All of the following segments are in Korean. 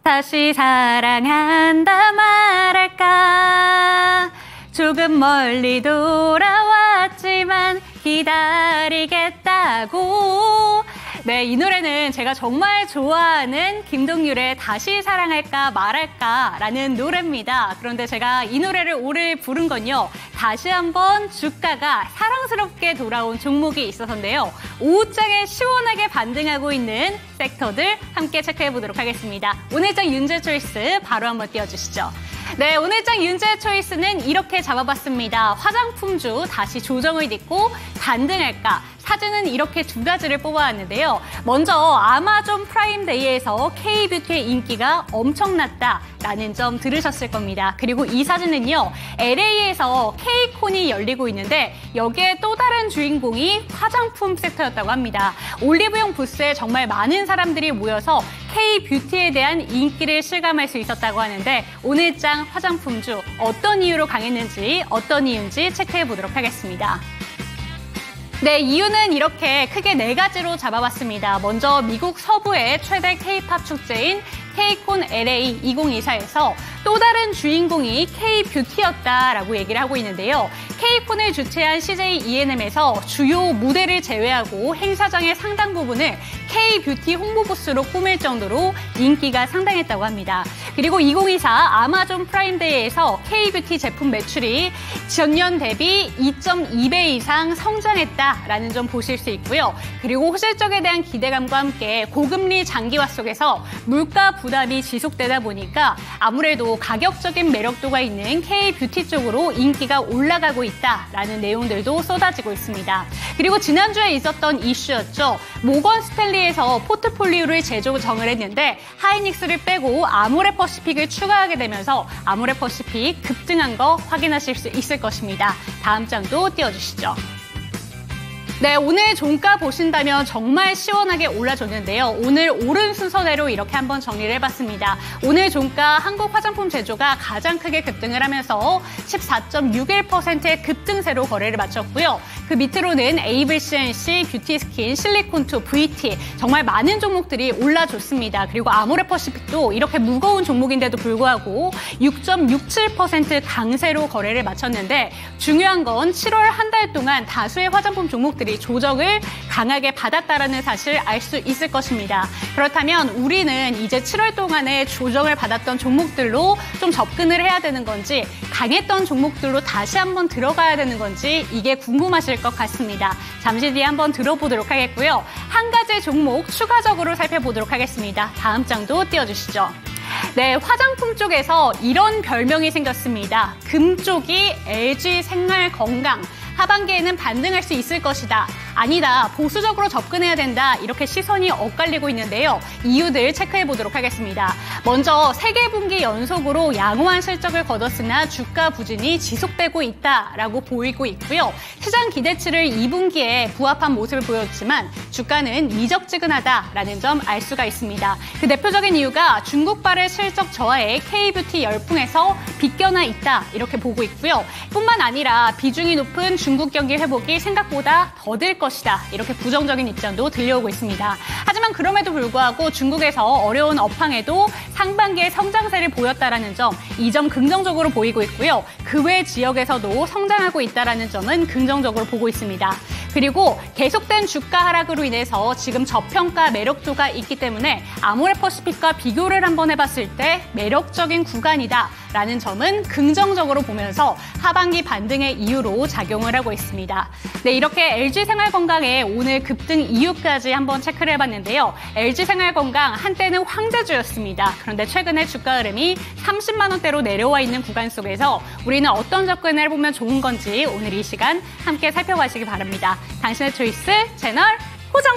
다시 사랑한다 말할까. 조금 멀리 돌아왔지만 기다리겠다고. 네, 이 노래는 제가 정말 좋아하는 김동률의 다시 사랑할까 말할까 라는 노래입니다. 그런데 제가 이 노래를 오늘 부른 건요, 다시 한번 주가가 사랑스럽게 돌아온 종목이 있어서인데요. 오후장에 시원하게 반등하고 있는 섹터들 함께 체크해 보도록 하겠습니다. 오늘장 윤재 초이스 바로 한번 띄워주시죠. 네, 오늘장 윤재 초이스는 이렇게 잡아봤습니다. 화장품주 다시 조정을 딛고 반등할까? 사진은 이렇게 두 가지를 뽑아왔는데요. 먼저 아마존 프라임데이에서 K뷰티의 인기가 엄청났다라는 점 들으셨을 겁니다. 그리고 이 사진은요, LA에서 K콘이 열리고 있는데 여기에 또 다른 주인공이 화장품 섹터였다고 합니다. 올리브영 부스에 정말 많은 사람들이 모여서 K뷰티에 대한 인기를 실감할 수 있었다고 하는데 오늘장 화장품주 어떤 이유로 강했는지 어떤 이유인지 체크해 보도록 하겠습니다. 네, 이유는 이렇게 크게 네 가지로 잡아봤습니다. 먼저 미국 서부의 최대 K-팝 축제인 K콘 LA 2024에서 또 다른 주인공이 K뷰티였다라고 얘기를 하고 있는데요. K콘을 주최한 CJ E&M에서 주요 무대를 제외하고 행사장의 상당 부분을 K뷰티 홍보 부스로 꾸밀 정도로 인기가 상당했다고 합니다. 그리고 2024 아마존 프라임데이에서 K뷰티 제품 매출이 전년 대비 2.2배 이상 성장했다라는 점 보실 수 있고요. 그리고 호실적에 대한 기대감과 함께 고금리 장기화 속에서 물가 부담이 지속되다 보니까 아무래도 가격적인 매력도가 있는 K뷰티 쪽으로 인기가 올라가고 있다라는 내용들도 쏟아지고 있습니다. 그리고 지난주에 있었던 이슈였죠. 모건 스탠리에서 포트폴리오를 재조정을 했는데 하이닉스를 빼고 아모레퍼시픽을 추가하게 되면서 아모레퍼시픽 급등한 거 확인하실 수 있을 것입니다. 다음 장도 띄워주시죠. 네, 오늘 종가 보신다면 정말 시원하게 올라줬는데요. 오늘 오른 순서대로 이렇게 한번 정리를 해봤습니다. 오늘 종가 한국 화장품 제조가 가장 크게 급등을 하면서 14.61%의 급등세로 거래를 마쳤고요. 그 밑으로는 에이블 CNC, 뷰티스킨, 실리콘2, VT 정말 많은 종목들이 올라줬습니다. 그리고 아모레퍼시픽도 이렇게 무거운 종목인데도 불구하고 6.67% 강세로 거래를 마쳤는데 중요한 건 7월 한 달 동안 다수의 화장품 종목들이 조정을 강하게 받았다라는 사실 알 수 있을 것입니다. 그렇다면 우리는 이제 7월 동안에 조정을 받았던 종목들로 좀 접근을 해야 되는 건지 강했던 종목들로 다시 한번 들어가야 되는 건지 이게 궁금하실 것 같습니다. 잠시 뒤에 한번 들어보도록 하겠고요. 한 가지 종목 추가적으로 살펴보도록 하겠습니다. 다음 장도 띄워주시죠. 네, 화장품 쪽에서 이런 별명이 생겼습니다. 금 쪽이 LG생활건강. 하반기에는 반등할 수 있을 것이다. 아니다. 보수적으로 접근해야 된다. 이렇게 시선이 엇갈리고 있는데요. 이유들 체크해 보도록 하겠습니다. 먼저 3분기 연속으로 양호한 실적을 거뒀으나 주가 부진이 지속되고 있다라고 보이고 있고요. 시장 기대치를 2분기에 부합한 모습을 보였지만 주가는 미적지근하다라는 점 알 수가 있습니다. 그 대표적인 이유가 중국발의 실적 저하에 K뷰티 열풍에서 빗겨나 있다. 이렇게 보고 있고요. 뿐만 아니라 비중이 높은 중국 경기 회복이 생각보다 더딜 것이다. 이렇게 부정적인 입장도 들려오고 있습니다. 하지만 그럼에도 불구하고 중국에서 어려운 업황에도 상반기에 성장세를 보였다라는 점, 이 점 긍정적으로 보이고 있고요. 그 외 지역에서도 성장하고 있다라는 점은 긍정적으로 보고 있습니다. 그리고 계속된 주가 하락으로 인해서 지금 저평가 매력도가 있기 때문에 아모레퍼시픽과 비교를 한번 해봤을 때 매력적인 구간이다라는 점은 긍정적으로 보면서 하반기 반등의 이유로 작용을 하고 있습니다. 네, 이렇게 LG생활건강의 오늘 급등 이유까지 한번 체크를 해봤는데요. LG생활건강 한때는 황제주였습니다. 그런데 최근에 주가 흐름이 30만 원대로 내려와 있는 구간 속에서 우리는 어떤 접근을 해보면 좋은 건지 오늘 이 시간 함께 살펴가시기 바랍니다. 당신의 초이스 채널 고정!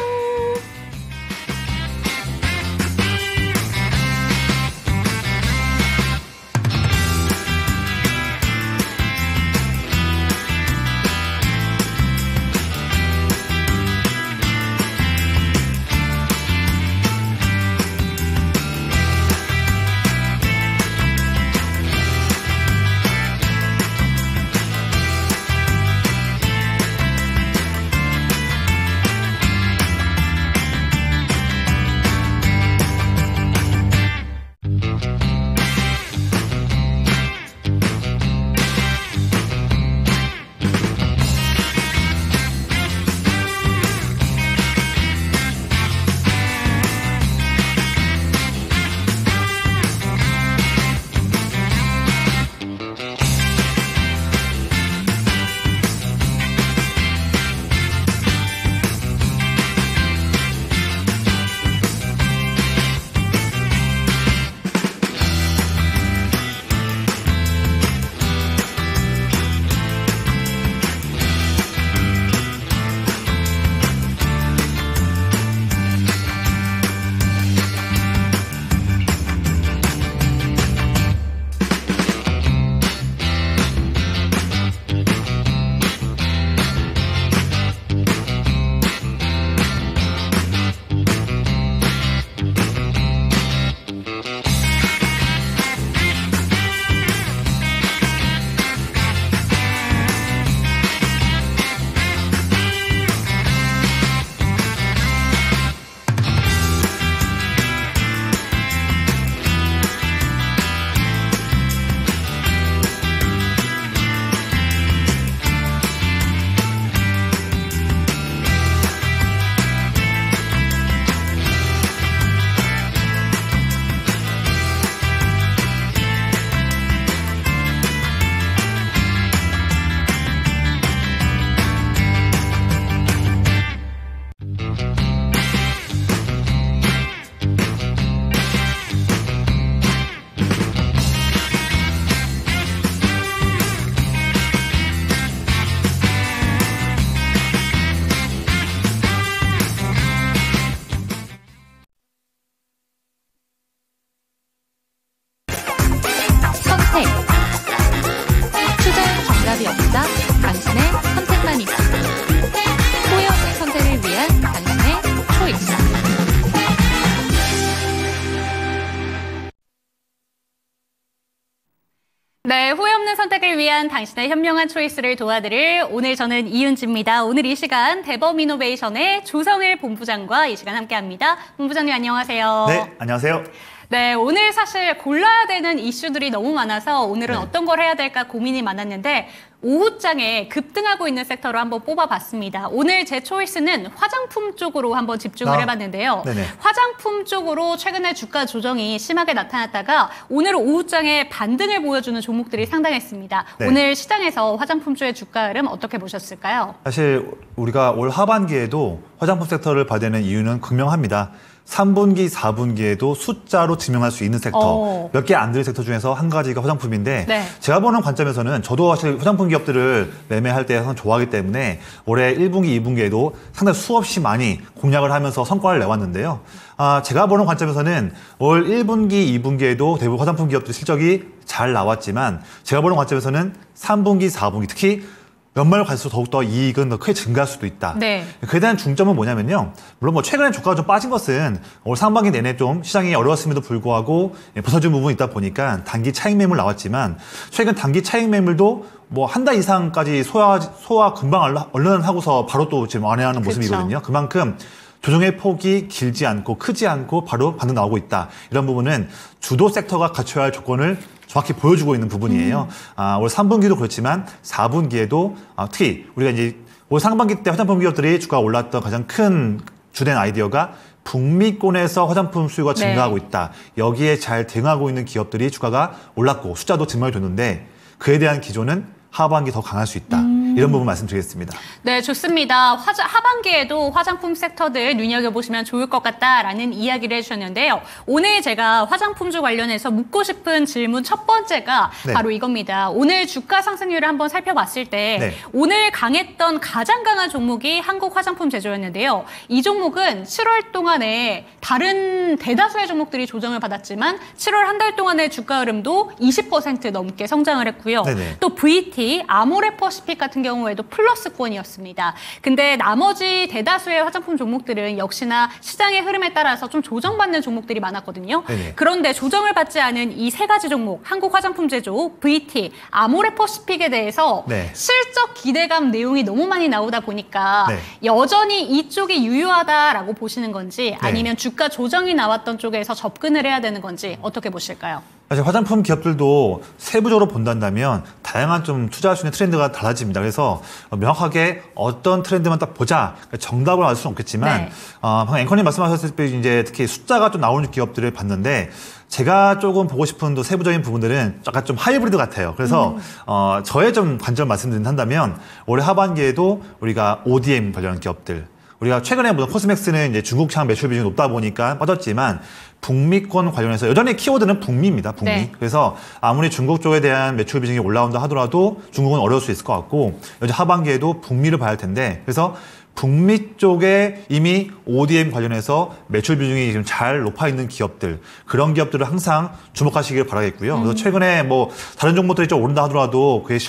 위한 당신의 현명한 초이스를 도와드릴 오늘 저는 이윤지입니다. 오늘 이 시간 대범이노베이션의 조성일 본부장과 이 시간 함께합니다. 본부장님 안녕하세요. 네, 안녕하세요. 네, 오늘 사실 골라야 되는 이슈들이 너무 많아서 오늘은 네. 어떤 걸 해야 될까 고민이 많았는데 오후장에 급등하고 있는 섹터로 한번 뽑아봤습니다. 오늘 제 초이스는 화장품 쪽으로 한번 집중을 해봤는데요. 네네. 화장품 쪽으로 최근에 주가 조정이 심하게 나타났다가 오늘 오후장에 반등을 보여주는 종목들이 상당했습니다. 네. 오늘 시장에서 화장품 쪽의 주가 흐름 어떻게 보셨을까요? 사실 우리가 올 하반기에도 화장품 섹터를 봐야 되는 이유는 극명합니다. 3분기, 4분기에도 숫자로 증명할 수 있는 섹터, 몇 개 안 되는 섹터 중에서 한 가지가 화장품인데 네. 제가 보는 관점에서는 저도 사실 화장품 기업들을 매매할 때 항상 좋아하기 때문에 올해 1분기, 2분기에도 상당히 수없이 많이 공략을 하면서 성과를 내왔는데요. 제가 보는 관점에서는 올 1분기, 2분기에도 대부분 화장품 기업들 실적이 잘 나왔지만 제가 보는 관점에서는 3분기, 4분기 특히 연말 갈수록 더욱더 이익은 더 크게 증가할 수도 있다. 네. 그에 대한 중점은 뭐냐면요. 물론 뭐 최근에 주가가 좀 빠진 것은 올 상반기 내내 좀 시장이 어려웠음에도 불구하고 벗어준 부분이 있다 보니까 단기 차익 매물 나왔지만 최근 단기 차익 매물도 뭐 한 달 이상까지 소화 금방 얼른 하고서 바로 또 지금 완화하는 모습이거든요. 그만큼 조정의 폭이 길지 않고 크지 않고 바로 반등 나오고 있다. 이런 부분은 주도 섹터가 갖춰야 할 조건을 정확히 보여주고 있는 부분이에요. 올 3분기도 그렇지만 4분기에도 특히 우리가 이제 올 상반기 때 화장품 기업들이 주가가 올랐던 가장 큰 주된 아이디어가 북미권에서 화장품 수요가 증가하고 있다. 여기에 잘 대응하고 있는 기업들이 주가가 올랐고 숫자도 증명이 됐는데 그에 대한 기조는 하반기 더 강할 수 있다. 이런 부분 말씀드리겠습니다. 네, 좋습니다. 하반기에도 화장품 섹터들 눈여겨보시면 좋을 것 같다라는 이야기를 해주셨는데요. 오늘 제가 화장품주 관련해서 묻고 싶은 질문 첫 번째가 네. 바로 이겁니다. 오늘 주가 상승률을 한번 살펴봤을 때 네. 오늘 강했던 가장 강한 종목이 한국 화장품 제조였는데요. 이 종목은 7월 동안에 다른 대다수의 종목들이 조정을 받았지만 7월 한 달 동안의 주가 흐름도 20% 넘게 성장을 했고요. 네네. 또 VT, 아모레퍼시픽 같은 경우에도 플러스권이었습니다. 근데 나머지 대다수의 화장품 종목들은 역시나 시장의 흐름에 따라서 좀 조정받는 종목들이 많았거든요. 네네. 그런데 조정을 받지 않은 이 세 가지 종목, 한국 화장품 제조, VT, 아모레퍼시픽에 대해서 네. 실적 기대감 내용이 너무 많이 나오다 보니까 네. 여전히 이쪽이 유효하다라고 보시는 건지 네. 아니면 주가 조정이 나왔던 쪽에서 접근을 해야 되는 건지 어떻게 보실까요? 사실 화장품 기업들도 세부적으로 본다면 다양한 좀 투자할 수 있는 트렌드가 달라집니다. 그래서 명확하게 어떤 트렌드만 딱 보자 정답을 알 수는 없겠지만 네. 방금 앵커님 말씀하셨을 때 이제 특히 숫자가 좀 나오는 기업들을 봤는데 제가 조금 보고 싶은 또 세부적인 부분들은 약간 좀 하이브리드 같아요. 그래서 저의 좀 관점 말씀드린다면 올해 하반기에도 우리가 ODM 관련 기업들 우리가 최근에 보던 코스맥스는 이제 중국 시장 매출 비중이 높다 보니까 빠졌지만 북미권 관련해서 여전히 키워드는 북미입니다. 북미. 네. 그래서 아무리 중국 쪽에 대한 매출 비중이 올라온다 하더라도 중국은 어려울 수 있을 것 같고 여전 하반기에도 북미를 봐야 할 텐데 그래서 북미 쪽에 이미 ODM 관련해서 매출 비중이 지금 잘 높아 있는 기업들 그런 기업들을 항상 주목하시길 바라겠고요. 그래서 최근에 뭐 다른 종목들이 좀 오른다 하더라도 그게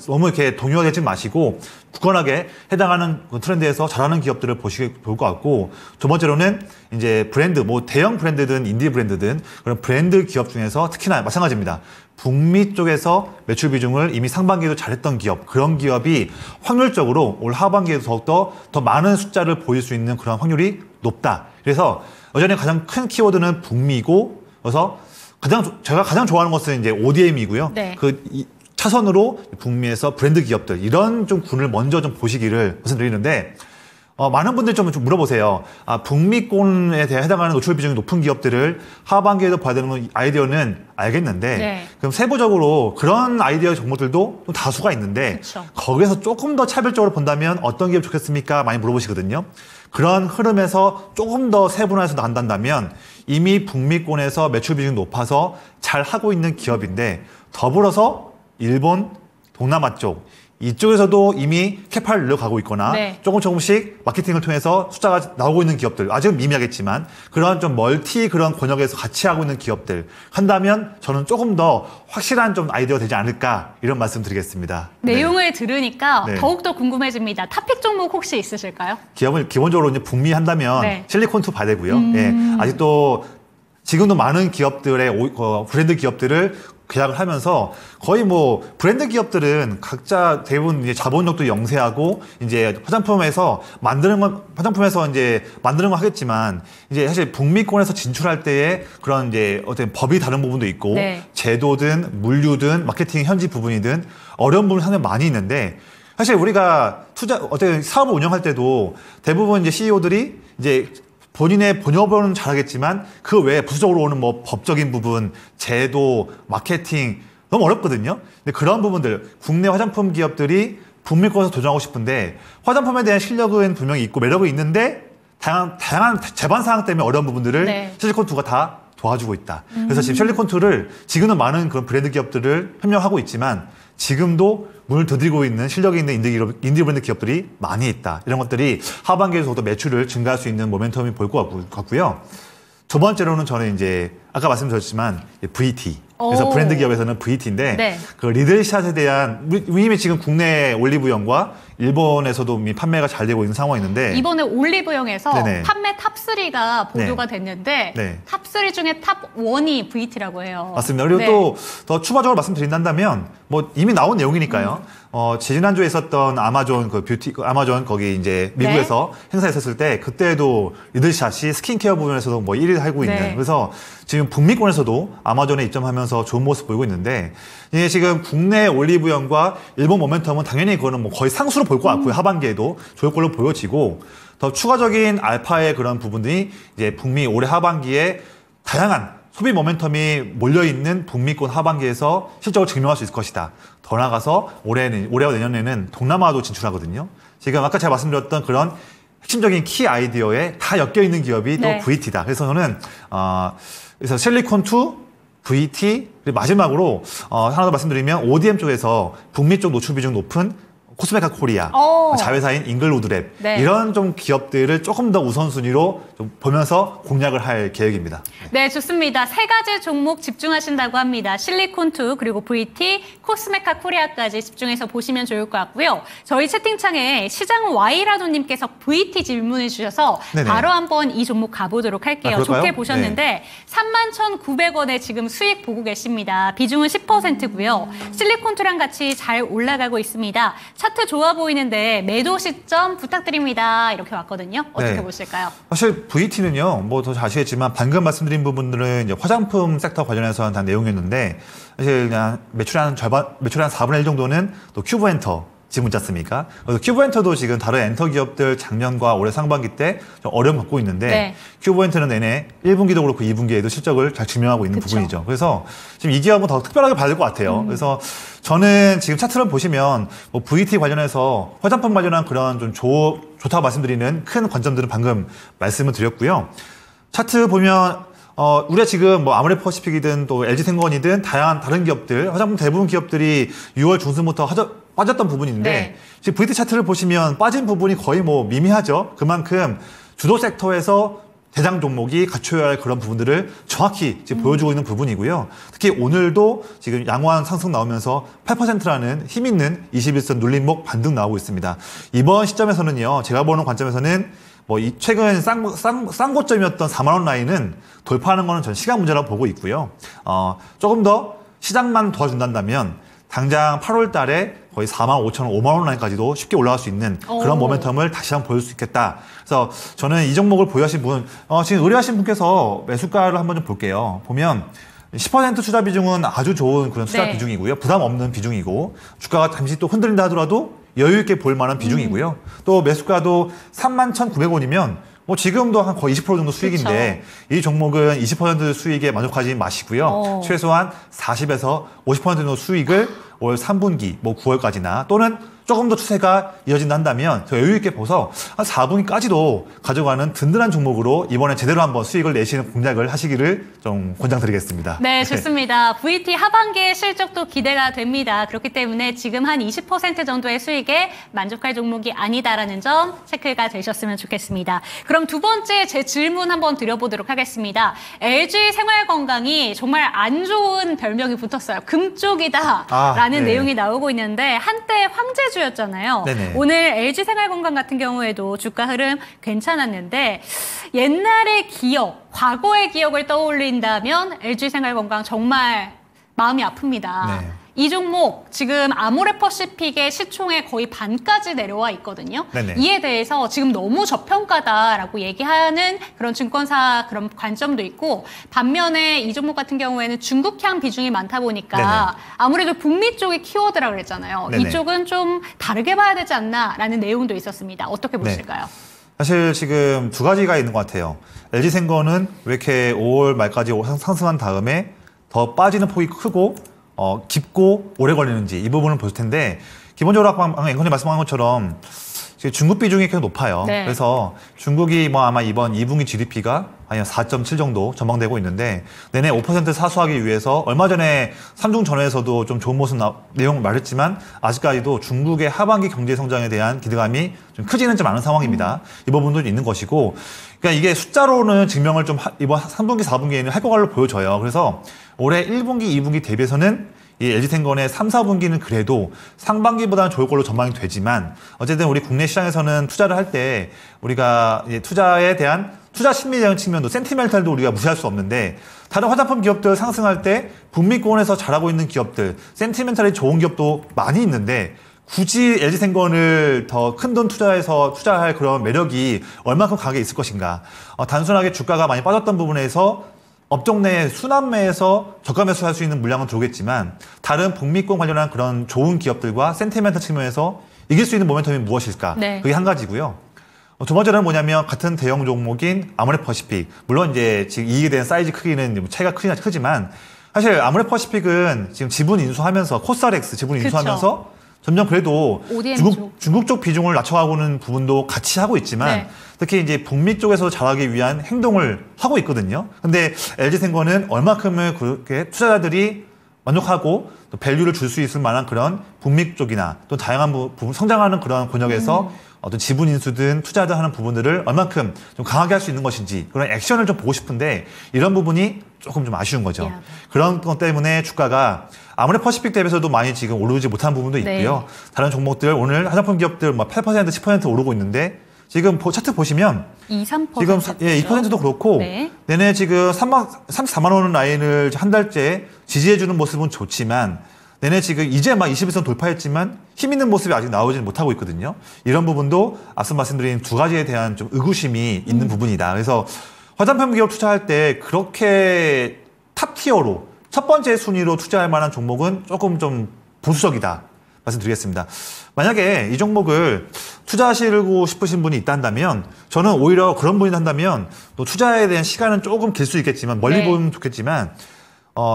너무 이렇게 동요되지 마시고 굳건하게 해당하는 트렌드에서 잘하는 기업들을 보시기 좋을 것 같고 두 번째로는 이제 브랜드 뭐 대형 브랜드든 인디 브랜드든 그런 브랜드 기업 중에서 특히나 마찬가지입니다. 북미 쪽에서 매출 비중을 이미 상반기에도 잘했던 기업, 그런 기업이 확률적으로 올 하반기에도 더욱더 더 많은 숫자를 보일 수 있는 그런 확률이 높다. 그래서 여전히 가장 큰 키워드는 북미고, 그래서 제가 가장 좋아하는 것은 이제 ODM이고요. 네. 차선으로 북미에서 브랜드 기업들, 이런 좀 군을 먼저 좀 보시기를 말씀드리는데, 많은 분들이 좀 물어보세요. 북미권에 대해 해당하는 노출 비중이 높은 기업들을 하반기에도 봐야 되는 아이디어는 알겠는데 네. 그럼 세부적으로 그런 아이디어 종목들도 좀 다수가 있는데 그쵸. 거기에서 조금 더 차별적으로 본다면 어떤 기업 좋겠습니까? 많이 물어보시거든요. 그런 흐름에서 조금 더 세분화해서 나간다면 이미 북미권에서 매출 비중이 높아서 잘 하고 있는 기업인데 더불어서 일본, 동남아 쪽 이쪽에서도 이미 캐파를 늘려가고 있거나 네. 조금씩 마케팅을 통해서 숫자가 나오고 있는 기업들 아직은 미미하겠지만 그런 좀 멀티 그런 권역에서 같이 하고 있는 기업들 한다면 저는 조금 더 확실한 좀 아이디어가 되지 않을까 이런 말씀 드리겠습니다. 내용을 들으니까 네. 더욱더 궁금해집니다. 탑픽 종목 혹시 있으실까요? 기업을 기본적으로 이제 북미 한다면 네. 실리콘투 봐야 되고요. 예, 아직도 지금도 많은 기업들의 브랜드 기업들을 계약을 하면서 거의 뭐 브랜드 기업들은 각자 대부분 이제 자본력도 영세하고 이제 화장품에서 이제 만드는 거 하겠지만 이제 사실 북미권에서 진출할 때에 그런 이제 어떤 법이 다른 부분도 있고 네. 제도든 물류든 마케팅 현지 부분이든 어려운 부분이 상당히 많이 있는데 사실 우리가 어떤 사업을 운영할 때도 대부분 이제 CEO들이 이제 본인의 본업은 잘하겠지만 그 외에 부수적으로 오는 뭐 법적인 부분, 제도, 마케팅 너무 어렵거든요. 근데 그런 부분들 국내 화장품 기업들이 북미권에서 도전하고 싶은데 화장품에 대한 실력은 분명히 있고 매력은 있는데 다양한 제반 사항 때문에 어려운 부분들을 네. 실리콘2가 다 도와주고 있다. 그래서 지금 실리콘2를 지금은 많은 그런 브랜드 기업들을 협력하고 있지만 지금도 문을 두드리고 있는 실력이 있는 인디 브랜드 기업들이 많이 있다. 이런 것들이 하반기에서도 매출을 증가할 수 있는 모멘텀이 보일 것 같고요. 두 번째로는 저는 이제 아까 말씀드렸지만 VT. 그래서 오. 브랜드 기업에서는 VT인데 네. 그 리들샷에 대한 이미 지금 국내 올리브영과 일본에서도 이미 판매가 잘 되고 있는 상황이있는데 이번에 올리브영에서 네네. 판매 탑3가 보도가 됐는데 네. 탑3 중에 탑1이 VT라고 해요. 맞습니다. 그리고 네. 또 더 추가적으로 말씀드린다면 뭐 이미 나온 내용이니까요. 지난주에 있었던 아마존 아마존 거기 이제 미국에서 행사했었을 때 그때도 리들샷이 스킨케어 부분에서도 뭐 1위를 하고 있는 네. 그래서 지금 북미권에서도 아마존에 입점하면서 좋은 모습 보이고 있는데 이게 지금 국내 올리브영과 일본 모멘텀은 당연히 그거는 뭐 거의 상수로 볼 것 같고요. 하반기에도 좋을 걸로 보여지고 더 추가적인 알파의 그런 부분들이 이제 북미 올해 하반기에 다양한 소비 모멘텀이 몰려있는 북미권 하반기에서 실적을 증명할 수 있을 것이다. 더 나아가서 올해와 내년에는 동남아도 진출하거든요. 지금 아까 제가 말씀드렸던 그런 핵심적인 키 아이디어에 다 엮여있는 기업이 네. 또 VT다. 그래서 저는 그래서 실리콘2, VT 그리고 마지막으로 하나 더 말씀드리면 ODM 쪽에서 북미 쪽 노출 비중 높은 코스메카 코리아, 자회사인 잉글우드랩 네. 이런 좀 기업들을 조금 더 우선순위로 좀 보면서 공략을 할 계획입니다. 네, 좋습니다. 세 가지 종목 집중하신다고 합니다. 실리콘2 그리고 VT, 코스메카 코리아까지 집중해서 보시면 좋을 것 같고요. 저희 채팅창에 시장 Y라도님께서 VT 질문을 주셔서 네네. 바로 한번 이 종목 가보도록 할게요. 그럴까요? 좋게 보셨는데 네. 31,900원에 지금 수익 보고 계십니다. 비중은 10%고요. 실리콘2랑 같이 잘 올라가고 있습니다. 차트 좋아 보이는데 매도 시점 부탁드립니다. 이렇게 왔거든요. 어떻게 네. 보실까요? 사실 VT는요, 뭐 더 아시겠지만 방금 말씀드린 부분들은 이제 화장품 섹터 관련해서 한 내용이었는데 사실 그냥 매출의 한 4분의 1 정도는 또 큐브엔터 지금 있지 않습니까? 그래서 큐브엔터도 지금 다른 엔터 기업들 작년과 올해 상반기 때 좀 어려움 갖고 있는데 네. 큐브엔터는 내내 1분기도 그렇고 2분기에도 실적을 잘 증명하고 있는 그쵸. 부분이죠. 그래서 지금 이 기업은 더 특별하게 봐야 될 것 같아요. 그래서 저는 지금 차트를 보시면 뭐 VT 관련해서 화장품 관련한 그런 좀 좋다고 말씀드리는 큰 관점들은 방금 말씀을 드렸고요. 차트 보면 우리가 지금 뭐 아모레퍼시픽이든 또 LG생건이든 다양한 다른 기업들, 화장품 대부분 기업들이 6월 중순부터 빠졌던 부분인데 네. 지금 VT 차트를 보시면 빠진 부분이 거의 뭐 미미하죠. 그만큼 주도 섹터에서 대장 종목이 갖춰야 할 그런 부분들을 정확히 지금 보여주고 있는 부분이고요. 특히 오늘도 지금 양호한 상승 나오면서 8%라는 힘 있는 21선 눌림목 반등 나오고 있습니다. 이번 시점에서는요, 제가 보는 관점에서는 뭐 이 최근 싼 고점이었던 4만 원 라인은 돌파하는 거는 전 시간 문제라고 보고 있고요. 조금 더 시장만 도와준다면 당장 8월 달에 거의 4만 5천 원, 5만 원 라인까지도 쉽게 올라갈 수 있는 그런 모멘텀을 다시 한번 보여줄 수 있겠다. 그래서 저는 이 종목을 보유하신 분, 지금 의뢰하신 분께서 매수가를 한번 좀 볼게요. 보면 10% 투자 비중은 아주 좋은 그런 투자 네. 비중이고요. 부담 없는 비중이고 주가가 잠시 또 흔들린다 하더라도 여유 있게 볼 만한 비중이고요. 또 매수가도 31,900원이면 뭐 지금도 한 거의 20% 정도 수익인데 이 종목은 20% 수익에 만족하지 마시고요. 최소한 40에서 50% 정도 수익을 올 3분기, 뭐 9월까지나 또는 조금 더 추세가 이어진다 한다면 더 여유 있게 보서 한 4분기까지도 가져가는 든든한 종목으로 이번에 제대로 한번 수익을 내시는 공략을 하시기를 좀 권장드리겠습니다. 네, 좋습니다. VT 하반기의 실적도 기대가 됩니다. 그렇기 때문에 지금 한 20% 정도의 수익에 만족할 종목이 아니다라는 점 체크가 되셨으면 좋겠습니다. 그럼 두 번째 제 질문 한번 드려보도록 하겠습니다. LG 생활건강이 정말 안 좋은 별명이 붙었어요. 금쪽이다라는 네. 내용이 나오고 있는데 한때 황제주였잖아요. 네네. 오늘 LG 생활건강 같은 경우에도 주가 흐름 괜찮았는데 옛날의 기억, 과거의 기억을 떠올린다면 LG 생활건강 정말 마음이 아픕니다. 네. 이 종목 지금 아모레퍼시픽의 시총의 거의 반까지 내려와 있거든요. 네네. 이에 대해서 지금 너무 저평가다라고 얘기하는 그런 증권사 그런 관점도 있고, 반면에 이 종목 같은 경우에는 중국향 비중이 많다 보니까 네네. 아무래도 북미 쪽의 키워드라 그랬잖아요. 네네. 이쪽은 좀 다르게 봐야 되지 않나라는 내용도 있었습니다. 어떻게 보실까요? 사실 지금 두 가지가 있는 것 같아요. LG생건은 왜 이렇게 5월 말까지 상승한 다음에 더 빠지는 폭이 크고 깊고 오래 걸리는지 이 부분을 볼 텐데, 기본적으로 아까 앵커님 말씀한 것처럼 중국 비중이 계속 높아요. 네. 그래서 중국이 뭐 아마 이번 2분기 GDP가 아니면 4.7 정도 전망되고 있는데, 내내 5% 사수하기 위해서 얼마 전에 삼중전회에서도 좀 좋은 모습 내용 말했지만 아직까지도 중국의 하반기 경제 성장에 대한 기대감이 좀 크지는 좀 않은 상황입니다. 이 부분도 있는 것이고, 그러니까 이게 숫자로는 증명을 좀 이번 3분기, 4분기에는 할 것 같로 보여져요. 그래서 올해 1분기, 2분기 대비해서는 이 LG생건의 3, 4분기는 그래도 상반기보다는 좋을 걸로 전망이 되지만, 어쨌든 우리 국내 시장에서는 투자를 할 때 우리가 투자에 대한 투자 심리적인 측면도, 센티멘탈도 우리가 무시할 수 없는데, 다른 화장품 기업들 상승할 때 북미권에서 잘하고 있는 기업들, 센티멘탈이 좋은 기업도 많이 있는데, 굳이 LG생건을 더 큰 돈 투자해서 투자할 그런 매력이 얼마큼 강하게 있을 것인가. 단순하게 주가가 많이 빠졌던 부분에서 업종 내 순환매에서 저가 매수할 수 있는 물량은 들어오겠지만, 다른 북미권 관련한 그런 좋은 기업들과 센티멘탈 측면에서 이길 수 있는 모멘텀이 무엇일까? 네. 그게 한 가지고요. 두 번째는 뭐냐면, 같은 대형 종목인 아모레퍼시픽, 물론 이제 지금 이익에 대한 사이즈 크기는 차이가 크지만, 사실 아모레퍼시픽은 지금 지분 인수하면서 코스알엑스 지분 인수하면서 점점 그래도 중국 쪽 비중을 낮춰가고는 부분도 같이 하고 있지만, 네. 특히 이제 북미 쪽에서 잘하기 위한 행동을 하고 있거든요. 근데 LG생건은 얼마큼을 그렇게 투자자들이 만족하고 또 밸류를 줄 수 있을 만한 그런 북미 쪽이나 또 다양한 부분 성장하는 그런 권역에서 어떤 지분 인수든 투자든 하는 부분들을 얼만큼 좀 강하게 할 수 있는 것인지, 그런 액션을 좀 보고 싶은데 이런 부분이 조금 좀 아쉬운 거죠. 야. 그런 것 때문에 주가가 아모레퍼시픽 대비해서도 많이 지금 오르지 못한 부분도 있고요. 네. 다른 종목들 오늘 화장품 기업들 뭐 8%, 10% 오르고 있는데, 지금 차트 보시면 2, 3% 지금 2%도 그렇고, 네. 내내 지금 34만 원 라인을 한 달째 지지해주는 모습은 좋지만, 내내 지금 이제 막 21선 돌파했지만 힘 있는 모습이 아직 나오지는 못하고 있거든요. 이런 부분도 앞서 말씀드린 두 가지에 대한 좀 의구심이 있는 부분이다. 그래서 화장품 기업 투자할 때 그렇게 탑티어로 첫 번째 순위로 투자할 만한 종목은 조금 좀 보수적이다 말씀드리겠습니다. 만약에 이 종목을 투자하시고 싶으신 분이 있다면, 저는 오히려 그런 분이 한다면 또 투자에 대한 시간은 조금 길 수 있겠지만, 멀리 보면 좋겠지만,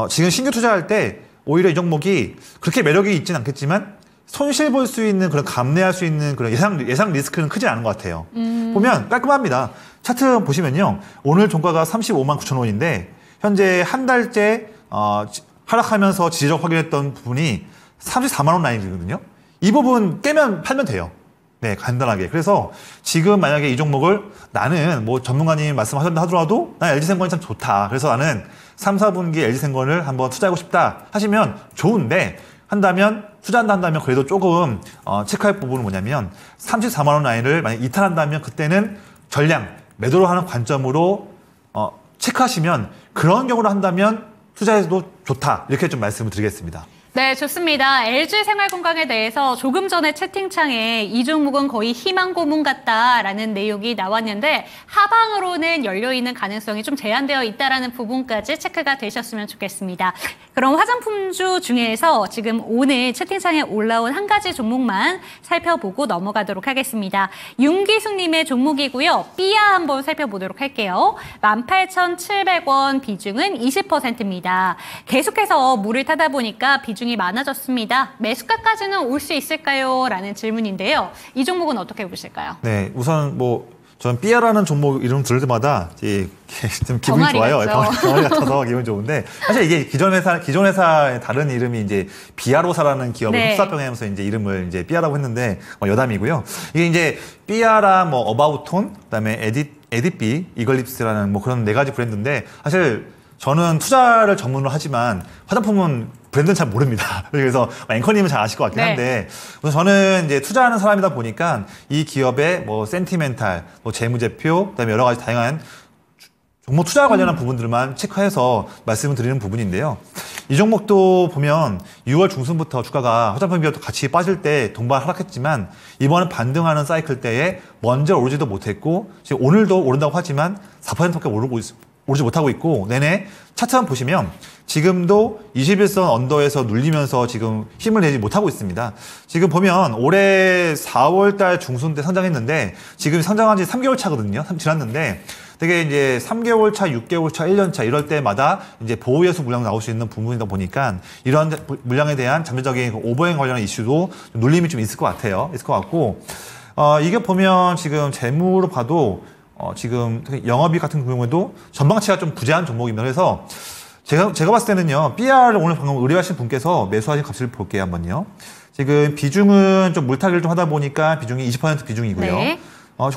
지금 신규 투자할 때 오히려 이 종목이 그렇게 매력이 있진 않겠지만 손실 볼 수 있는, 그런 감내할 수 있는 그런 예상 리스크는 크지 않은 것 같아요. 보면 깔끔합니다. 차트 보시면요, 오늘 종가가 35만 9천 원인데 현재 한 달째 하락하면서 지지적 확인했던 부분이 34만 원 라인이거든요. 이 부분 깨면 팔면 돼요. 네, 간단하게. 그래서 지금 만약에 이 종목을 나는 뭐 전문가님 말씀하셨다 하더라도 난 LG생건이 참 좋다, 그래서 나는 3, 4분기 LG생건을 한번 투자하고 싶다 하시면 좋은데, 투자한다 한다면 그래도 조금 체크할 부분은 뭐냐면, 34만 원 라인을 만약 이탈한다면 그때는 전량 매도로 하는 관점으로 체크하시면, 그런 경우로 한다면 투자해도 좋다, 이렇게 좀 말씀을 드리겠습니다. 네, 좋습니다. LG생활건강에 대해서 조금 전에 채팅창에 이 종목은 거의 희망 고문 같다라는 내용이 나왔는데, 하방으로는 열려있는 가능성이 좀 제한되어 있다라는 부분까지 체크가 되셨으면 좋겠습니다. 그럼 화장품주 중에서 지금 오늘 채팅창에 올라온 한 가지 종목만 살펴보고 넘어가도록 하겠습니다. 윤기숙님의 종목이고요. 삐아 한번 살펴보도록 할게요. 18,700원, 비중은 20%입니다. 계속해서 물을 타다 보니까 비중이 많아졌습니다. 매수가까지는 올 수 있을까요? 라는 질문인데요. 이 종목은 어떻게 보실까요? 네, 우선 저는 삐아라는 종목 이름 들을 때마다 좀 기분이 좋아요. 병아리 같아서 기분이 좋은데, 사실 이게 기존 회사의 다른 이름이 이제 비아로사라는 기업을 흡사병행하면서 이제 이름을 이제 삐아라고 했는데, 여담이고요. 이게 이제 삐아라, 어바웃톤, 그다음에 에디삐, 이글립스라는 그런 네 가지 브랜드인데, 사실 저는 투자를 전문으로 하지만 화장품은 브랜드는 잘 모릅니다. 그래서 앵커님은 잘 아실 것 같긴 한데, 저는 이제 투자하는 사람이다 보니까 이 기업의 센티멘탈, 재무제표, 그다음에 여러 가지 다양한 종목 투자 관련한 부분들만 체크해서 말씀을 드리는 부분인데요. 이 종목도 보면 6월 중순부터 주가가 화장품 기업도 같이 빠질 때 동반 하락했지만 이번은 반등하는 사이클 때에 먼저 오르지도 못했고 지금 오늘도 오른다고 하지만 4%밖에 오르지 못하고 있고 내내 차트만 보시면 지금도 21선 언더에서 눌리면서 지금 힘을 내지 못하고 있습니다. 지금 보면 올해 4월달 중순 때 상장했는데 지금 상장한 지 3개월 차거든요. 지났는데 되게 이제 3개월 차, 6개월 차, 1년 차 이럴 때마다 이제 보호예수 물량 나올 수 있는 부분이다 보니까 이런 물량에 대한 잠재적인 오버행 관련한 이슈도 좀 눌림이 좀 있을 것 같아요. 있을 것 같고 이게 보면 지금 재무로 봐도 지금 영업이익 같은 경우에도 전망치가 좀 부재한 종목입니다. 그래서 제가 봤을 때는요, BR을 오늘 방금 의뢰하신 분께서 매수하신 값을 볼게요, 한번요. 지금 비중은 좀 물타기를 좀 하다 보니까 비중이 20% 비중이고요. 네.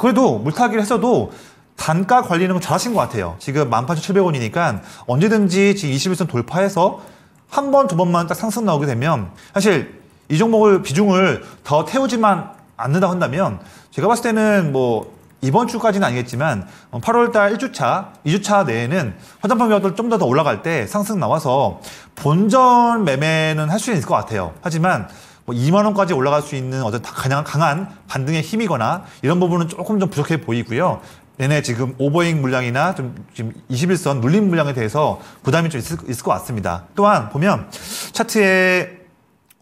그래도 물타기를 했어도 단가 관리는 좀 잘하신 것 같아요. 지금 18,700원이니까 언제든지 지금 21선 돌파해서 한 번, 두 번만 딱 상승 나오게 되면 사실 이 종목을 비중을 더 태우지만 않는다 한다면 제가 봤을 때는 뭐 이번 주까지는 아니겠지만 8월달 1주차, 2주차 내에는 화장품 가격들 좀 더 올라갈 때 상승 나와서 본전 매매는 할 수 있을 것 같아요. 하지만 뭐 2만 원까지 올라갈 수 있는 어떤 가장 강한 반등의 힘이거나 이런 부분은 조금 좀 부족해 보이고요. 내내 지금 오버잉 물량이나 좀 지금 21선 눌림 물량에 대해서 부담이 좀 있을 것 같습니다. 또한 보면 차트에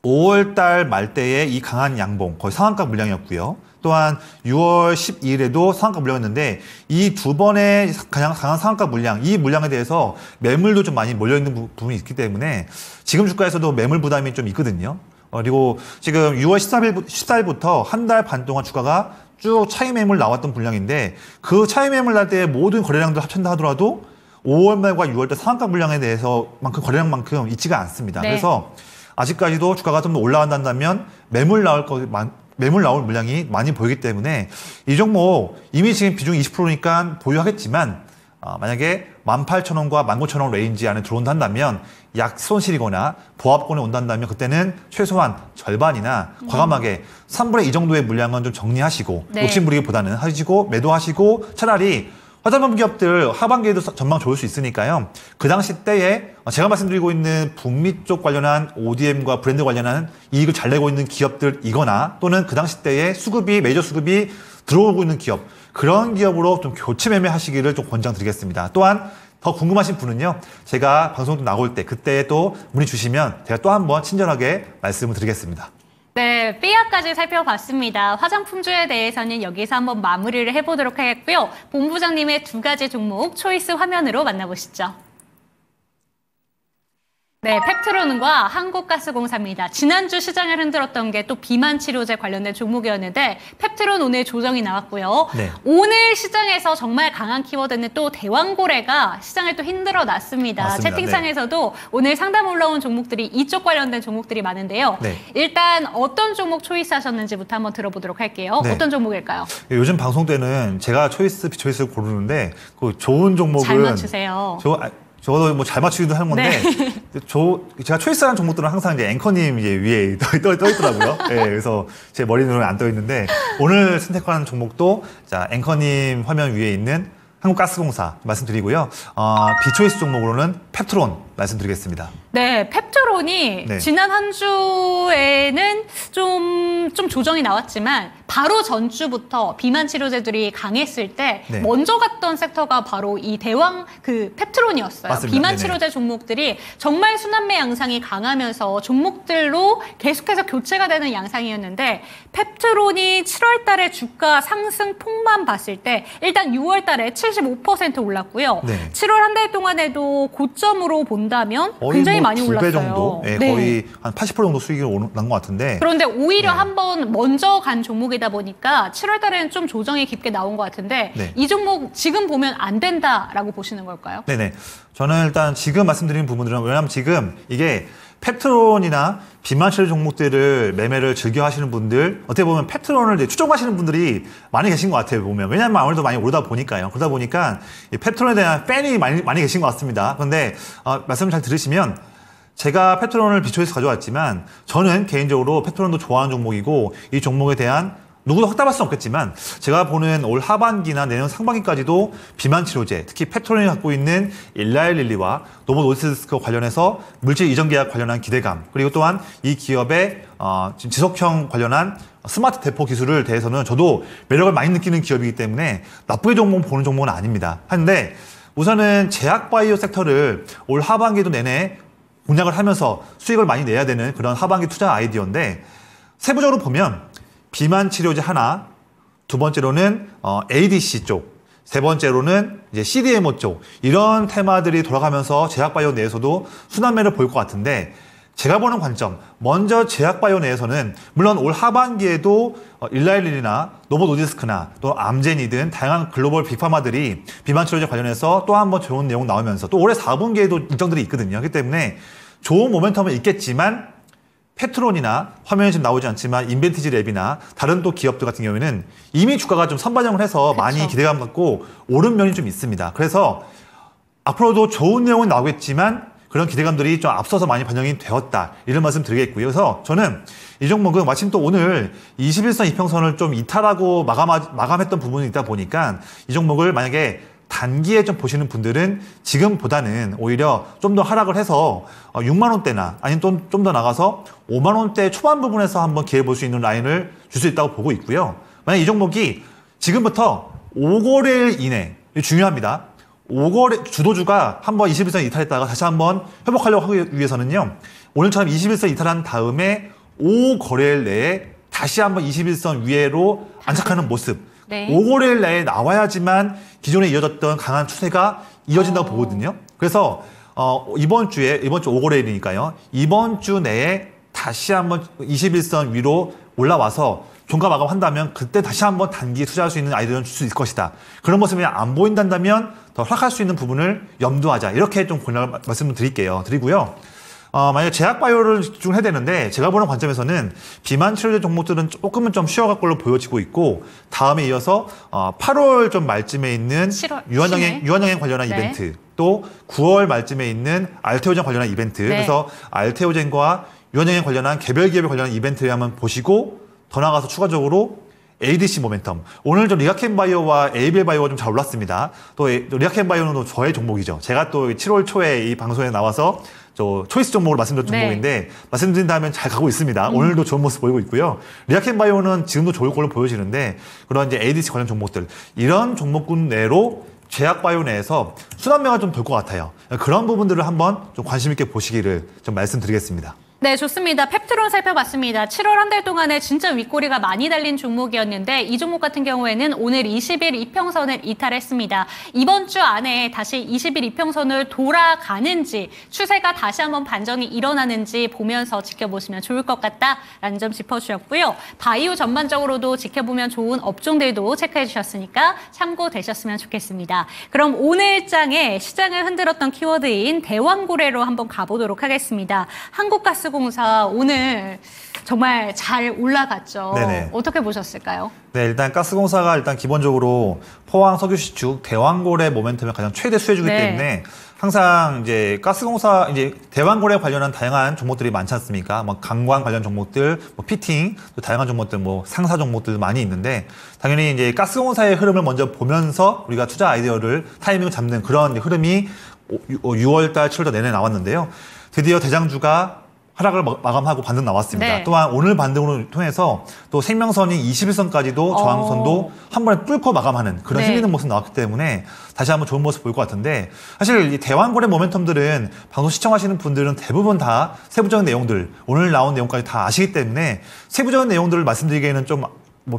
5월달 말대에 이 강한 양봉 거의 상한가 물량이었고요. 또한 6월 12일에도 상한가 물량이었는데 이 두 번의 가장 강한 상한가 물량, 이 물량에 대해서 매물도 좀 많이 몰려있는 부분이 있기 때문에 지금 주가에서도 매물 부담이 좀 있거든요. 그리고 지금 6월 14일부터 한 달 반 동안 주가가 쭉 차익 매물 나왔던 물량인데 그 차익 매물 날 때 모든 거래량들 합친다 하더라도 5월 말과 6월 때 상한가 물량에 대해서만큼 거래량만큼 있지가 않습니다. 네. 그래서 아직까지도 주가가 좀 더 올라간다면 매물 나올 물량이 많이 보이기 때문에 이 종목 이미 지금 비중이 20%니까 보유하겠지만 만약에 18,000원과 19,000원 레인지 안에 들어온다 한다면 약 손실이거나 보합권에 온다면 그때는 최소한 절반이나 과감하게 3분의 2 정도의 물량은 좀 정리하시고 네. 욕심부리기보다는 하시고 매도하시고 차라리 화장품 기업들 하반기에도 전망 좋을 수 있으니까요. 그 당시 때에 제가 말씀드리고 있는 북미 쪽 관련한 ODM과 브랜드 관련한 이익을 잘 내고 있는 기업들이거나 또는 그 당시 때에 메이저 수급이 들어오고 있는 기업, 그런 기업으로 좀 교체 매매하시기를 좀 권장드리겠습니다. 또한 더 궁금하신 분은요, 제가 방송 나올 때 그때 또 문의 주시면 제가 또 한번 친절하게 말씀을 드리겠습니다. 네, 삐아까지 살펴봤습니다. 화장품주에 대해서는 여기서 한번 마무리를 해보도록 하겠고요. 본부장님의 두 가지 종목 초이스 화면으로 만나보시죠. 네, 펩트론과 한국가스공사입니다. 지난주 시장을 흔들었던 게 또 비만 치료제 관련된 종목이었는데 펩트론 오늘 조정이 나왔고요. 네. 오늘 시장에서 정말 강한 키워드는 또 대왕고래가 시장을 또 흔들어 놨습니다. 맞습니다. 채팅창에서도 네. 오늘 상담 올라온 종목들이 이쪽 관련된 종목들이 많은데요. 네. 일단 어떤 종목 초이스하셨는지부터 한번 들어보도록 할게요. 네. 어떤 종목일까요? 요즘 방송 때는 제가 초이스, 비초이스를 고르는데 그 좋은 종목은 잘 맞추세요. 저도 뭐 잘 맞추기도 하는 건데, 네. 제가 초이스하는 종목들은 항상 이제 앵커님 이제 위에 떠 있더라고요. 네, 그래서 제 머리는 안 떠 있는데, 오늘 선택하는 종목도, 자, 앵커님 화면 위에 있는 한국가스공사 말씀드리고요. 비초이스 종목으로는 펩트론 말씀드리겠습니다. 네, 펩트론이 네. 지난 한 주에는 좀 조정이 나왔지만 바로 전주부터 비만 치료제들이 강했을 때 네. 먼저 갔던 섹터가 바로 이 대왕 펩트론이었어요. 맞습니다. 비만 네네. 치료제 종목들이 정말 순환매 양상이 강하면서 종목들로 계속해서 교체가 되는 양상이었는데 펩트론이 7월 달에 주가 상승 폭만 봤을 때 일단 6월 달에 75% 올랐고요. 네. 7월 한 달 동안에도 고점으로 본다면 굉장히 많이 뭐 올랐어요. 2배 정도? 네, 네. 거의 한 80% 정도 수익이 난 것 같은데. 그런데 오히려 네. 한번 먼저 간 종목이다 보니까 7월 달에는 좀 조정이 깊게 나온 것 같은데 네. 이 종목 지금 보면 안 된다라고 보시는 걸까요? 네네. 저는 일단 지금 말씀드리는 부분들은 왜냐하면 지금 이게 펩트론이나 비만 치료 종목들을 매매를 즐겨 하시는 분들, 어떻게 보면 펩트론을 이제 추종하시는 분들이 많이 계신 것 같아요, 보면. 왜냐하면 아무래도 많이 오르다 보니까요. 그러다 보니까 이 펩트론에 대한 팬이 많이 계신 것 같습니다. 그런데 말씀 잘 들으시면 제가 펩트론을 비초에서 가져왔지만 저는 개인적으로 펩트론도 좋아하는 종목이고 이 종목에 대한 누구도 확답할 수는 없겠지만 제가 보는 올 하반기나 내년 상반기까지도 비만 치료제, 특히 페트론이 갖고 있는 일라일릴리와 노보 노디스크 관련해서 물질 이전 계약 관련한 기대감, 그리고 또한 이 기업의 지금 지속형 관련한 스마트 대포 기술을 대해서는 저도 매력을 많이 느끼는 기업이기 때문에 나쁘게 보는 종목은 아닙니다. 하는데 우선은 제약바이오 섹터를 올 하반기도 내내 공략을 하면서 수익을 많이 내야 되는 그런 하반기 투자 아이디어인데, 세부적으로 보면 비만 치료제 하나, 두 번째로는 ADC 쪽, 세 번째로는 이제 CDMO 쪽, 이런 테마들이 돌아가면서 제약바이오 내에서도 순환매를 보일 것 같은데, 제가 보는 관점, 먼저 제약바이오 내에서는 물론 올 하반기에도 일라일릴이나 노보 노디스크나 또 암젠이든 다양한 글로벌 빅파마들이 비만 치료제 관련해서 또 한 번 좋은 내용 나오면서 또 올해 4분기에도 일정들이 있거든요. 그렇기 때문에 좋은 모멘텀은 있겠지만 페트론이나 화면에 지금 나오지 않지만 인벤티지 랩이나 다른 또 기업들 같은 경우에는 이미 주가가 좀 선반영을 해서 그쵸. 많이 기대감 갖고 오른 면이 좀 있습니다. 그래서 앞으로도 좋은 내용은 나오겠지만 그런 기대감들이 좀 앞서서 많이 반영이 되었다, 이런 말씀 드리겠고요. 그래서 저는 이 종목은 마침 또 오늘 21선 이평선을 좀 이탈하고 마감했던 부분이 있다 보니까 이 종목을 만약에 단기에 좀 보시는 분들은 지금보다는 오히려 좀 더 하락을 해서 6만 원대나 아니면 좀 더 나가서 5만 원대 초반 부분에서 한번 기회 볼 수 있는 라인을 줄 수 있다고 보고 있고요. 만약 이 종목이 지금부터 5거래일 이내, 중요합니다. 5거래 주도주가 한번 21선 이탈했다가 다시 한번 회복하려고 하기 위해서는요, 오늘처럼 21선 이탈한 다음에 5거래일 내에 다시 한번 21선 위로 안착하는 모습, 네. 5거래일 내에 나와야지만 기존에 이어졌던 강한 추세가 이어진다고 보거든요. 그래서 이번 주 5거래일이니까요. 이번 주 내에 다시 한번 21선 위로 올라와서 종가 마감한다면 그때 다시 한번 단기에 투자할 수 있는 아이디어는 줄 수 있을 것이다. 그런 모습이 안 보인다면 더 하락할 수 있는 부분을 염두하자. 이렇게 좀 권력을 드리고요. 만약에 제약바이오를 집중해야 되는데 제가 보는 관점에서는 비만 치료제 종목들은 조금은 좀 쉬어갈 걸로 보여지고 있고, 다음에 이어서 8월 좀 말쯤에 있는 유한양행 관련한 네. 이벤트, 또 9월 말쯤에 있는 알테오젠 관련한 이벤트, 네. 그래서 알테오젠과 유한양행 관련한 개별 기업에 관련한 이벤트를 한번 보시고, 더 나아가서 추가적으로 ADC 모멘텀. 오늘 좀 리아켄바이오와 에이벨바이오가 좀 잘 올랐습니다. 또 리아켄바이오는 또 저의 종목이죠. 제가 또 7월 초에 이 방송에 나와서 초이스 종목으로 말씀드린 네. 종목인데, 말씀드린다면 잘 가고 있습니다. 오늘도 좋은 모습 보이고 있고요. 리아켄바이오는 지금도 좋을 걸로 보여지는데, 그런 이제 ADC 관련 종목들, 이런 종목군 내로 제약바이오 내에서 순환매가 좀 될 것 같아요. 그런 부분들을 한번 좀 관심 있게 보시기를 좀 말씀드리겠습니다. 네, 좋습니다. 펩트론 살펴봤습니다. 7월 한 달 동안에 진짜 윗꼬리가 많이 달린 종목이었는데, 이 종목 같은 경우에는 오늘 20일 이평선을 이탈했습니다. 이번 주 안에 다시 20일 이평선을 돌아가는지, 추세가 다시 한번 반전이 일어나는지 보면서 지켜보시면 좋을 것 같다라는 점 짚어주셨고요. 바이오 전반적으로도 지켜보면 좋은 업종들도 체크해 주셨으니까 참고되셨으면 좋겠습니다. 그럼 오늘 장에 시장을 흔들었던 키워드인 대왕고래로 한번 가보도록 하겠습니다. 한국가스공사 오늘 정말 잘 올라갔죠. 네네. 어떻게 보셨을까요? 네, 일단 가스공사가 기본적으로 포항 석유시축 대왕고래 모멘텀의 가장 최대 수혜주기 네. 때문에 항상 이제 가스공사 대왕고래 관련한 다양한 종목들이 많지 않습니까? 뭐 강광 관련 종목들, 뭐 피팅, 또 다양한 종목들, 뭐 상사 종목들 많이 있는데, 당연히 이제 가스공사의 흐름을 먼저 보면서 우리가 투자 아이디어를 타이밍을 잡는 그런 흐름이 6월달, 7월달 내내 나왔는데요. 드디어 대장주가 하락을 마감하고 반등 나왔습니다. 네. 또한 오늘 반등으로 통해서 또 생명선인 21선까지도 저항선도 한 번에 뚫고 마감하는 그런 네. 힘있는 모습 나왔기 때문에 다시 한번 좋은 모습 보일 것 같은데, 사실 이 대왕거래 모멘텀들은 방송 시청하시는 분들은 대부분 다 세부적인 내용들, 오늘 나온 내용까지 다 아시기 때문에 세부적인 내용들을 말씀드리기에는 좀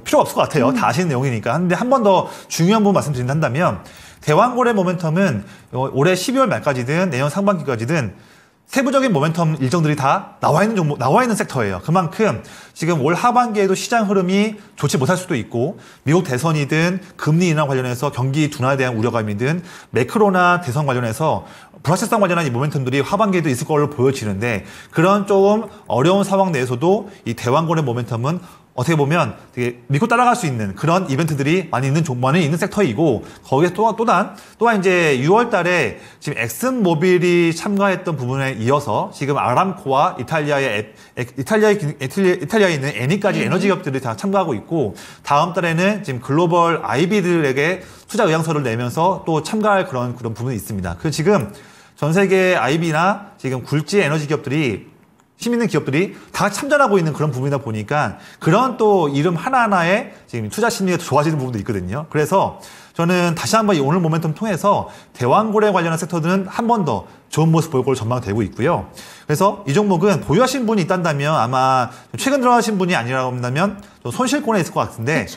필요 없을 것 같아요. 다 아시는 내용이니까. 근데 한 번 더 중요한 부분 말씀드린다면, 대왕거래 모멘텀은 올해 12월 말까지든 내년 상반기까지든 세부적인 모멘텀 일정들이 다 나와 있는 섹터예요. 그만큼 지금 올 하반기에도 시장 흐름이 좋지 못할 수도 있고, 미국 대선이든 금리 인하 관련해서 경기 둔화에 대한 우려감이든 매크로나 대선 관련해서 불확실성 관련한 이 모멘텀들이 하반기에도 있을 걸로 보여지는데, 그런 조금 어려운 상황 내에서도 이 대왕권의 모멘텀은 어떻게 보면 되게 믿고 따라갈 수 있는 그런 이벤트들이 많이 있는 섹터이고, 거기에 또한 이제 6월 달에 지금 엑슨모빌이 참가했던 부분에 이어서 지금 아람코와 이탈리아에 있는 에니까지 에너지 기업들이 다 참가하고 있고, 다음 달에는 지금 글로벌 IB들에게 투자 의향서를 내면서 또 참가할 그런 부분이 있습니다. 그 지금 전 세계 IB나 지금 굴지 에너지 기업들이 힘 있는 기업들이 다 같이 참전하고 있는 그런 부분이다 보니까 그런 또 이름 하나하나에 지금 투자 심리가 좋아지는 부분도 있거든요. 그래서 저는 다시 한번 이 오늘 모멘텀 통해서 대왕고래 관련한 섹터들은 한 번 더 좋은 모습 보일 걸로 전망되고 있고요. 그래서 이 종목은 보유하신 분이 있다면 아마 최근 들어가신 분이 아니라고 한다면 좀 손실권에 있을 것 같은데,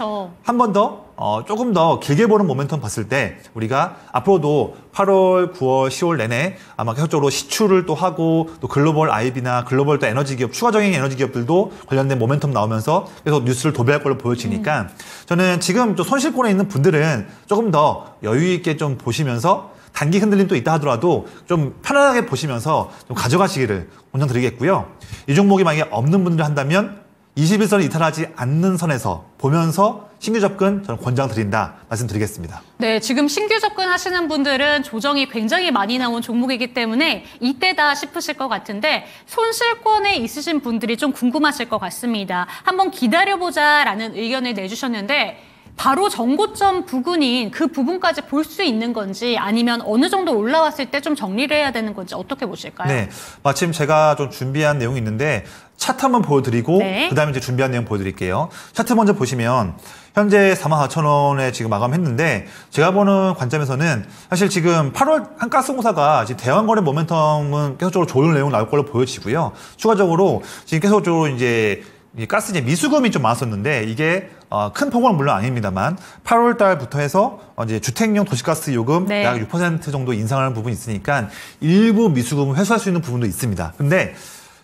한 번 더 조금 더 길게 보는 모멘텀 봤을 때 우리가 앞으로도 8월, 9월, 10월 내내 아마 계속적으로 시추를 또 하고, 또 글로벌 IB나 글로벌 또 에너지 기업, 추가적인 에너지 기업들도 관련된 모멘텀 나오면서 계속 뉴스를 도배할 걸로 보여지니까 저는 지금 또 손실권에 있는 분들은 조금 더 여유 있게 좀 보시면서, 단기 흔들림도 있다 하더라도 좀 편안하게 보시면서 좀 가져가시기를 권장드리겠고요. 이 종목이 만약에 없는 분들 한다면 21선을 이탈하지 않는 선에서 보면서 신규 접근 저는 권장드린다 말씀드리겠습니다. 네, 지금 신규 접근하시는 분들은 조정이 굉장히 많이 나온 종목이기 때문에 이때다 싶으실 것 같은데, 손실권에 있으신 분들이 좀 궁금하실 것 같습니다. 한번 기다려보자라는 의견을 내주셨는데, 바로 전고점 부근인 그 부분까지 볼 수 있는 건지, 아니면 어느 정도 올라왔을 때 좀 정리를 해야 되는 건지 어떻게 보실까요? 네, 마침 제가 좀 준비한 내용이 있는데 차트 한번 보여드리고 네. 그다음에 이제 준비한 내용 보여드릴게요. 차트 먼저 보시면 현재 44,000원에 지금 마감했는데, 제가 보는 관점에서는 사실 지금 8월 한 가스공사가 지금 대왕거래 모멘텀은 계속적으로 좋은 내용 나올 걸로 보여지고요. 추가적으로 지금 계속적으로 이제 가스 이제 미수금이 좀 많았었는데, 이게 큰 폭은 물론 아닙니다만 8월 달부터 해서 이제 주택용 도시가스 요금 네. 약 6% 정도 인상하는 부분이 있으니까 일부 미수금을 회수할 수 있는 부분도 있습니다. 근데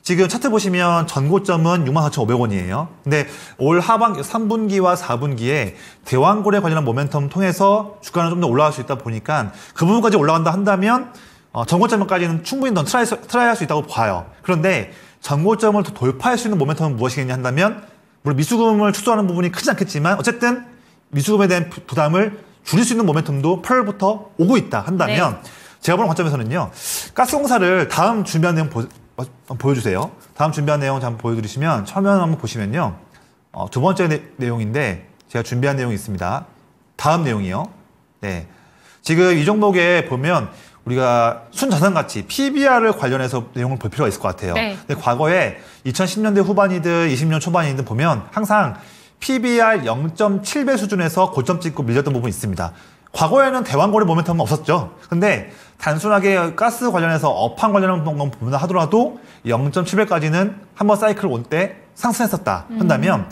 지금 차트 보시면 전고점은 64,500원이에요. 근데 올 하반기 3분기와 4분기에 대왕고래 관련한 모멘텀 통해서 주가는 좀 더 올라갈 수 있다 보니까 그 부분까지 올라간다 한다면 전고점까지는 충분히 더 트라이할 수 있다고 봐요. 그런데 전고점을 더 돌파할 수 있는 모멘텀은 무엇이겠냐 한다면, 물론 미수금을 축소하는 부분이 크지 않겠지만 어쨌든 미수금에 대한 부담을 줄일 수 있는 모멘텀도 8월부터 오고 있다 한다면, 네. 제가 보는 관점에서는요, 가스공사를 다음 준비한 내용 보여주세요. 다음 준비한 내용 한번 보여드리시면, 화면 한번 보시면요, 두 번째 내용인데 제가 준비한 내용이 있습니다. 다음 내용이요. 네, 지금 이 종목에 보면 우리가 순자산가치 PBR을 관련해서 내용을 볼 필요가 있을 것 같아요. 네. 근데 과거에 2010년대 후반이든 20년 초반이든 보면 항상 PBR 0.7배 수준에서 고점 찍고 밀렸던 부분이 있습니다. 과거에는 대왕거래 모멘텀은 없었죠. 근데 단순하게 가스 관련해서 업황 관련한 건 보면 하더라도 0.7배까지는 한번 사이클 올 때 상승했었다 한다면,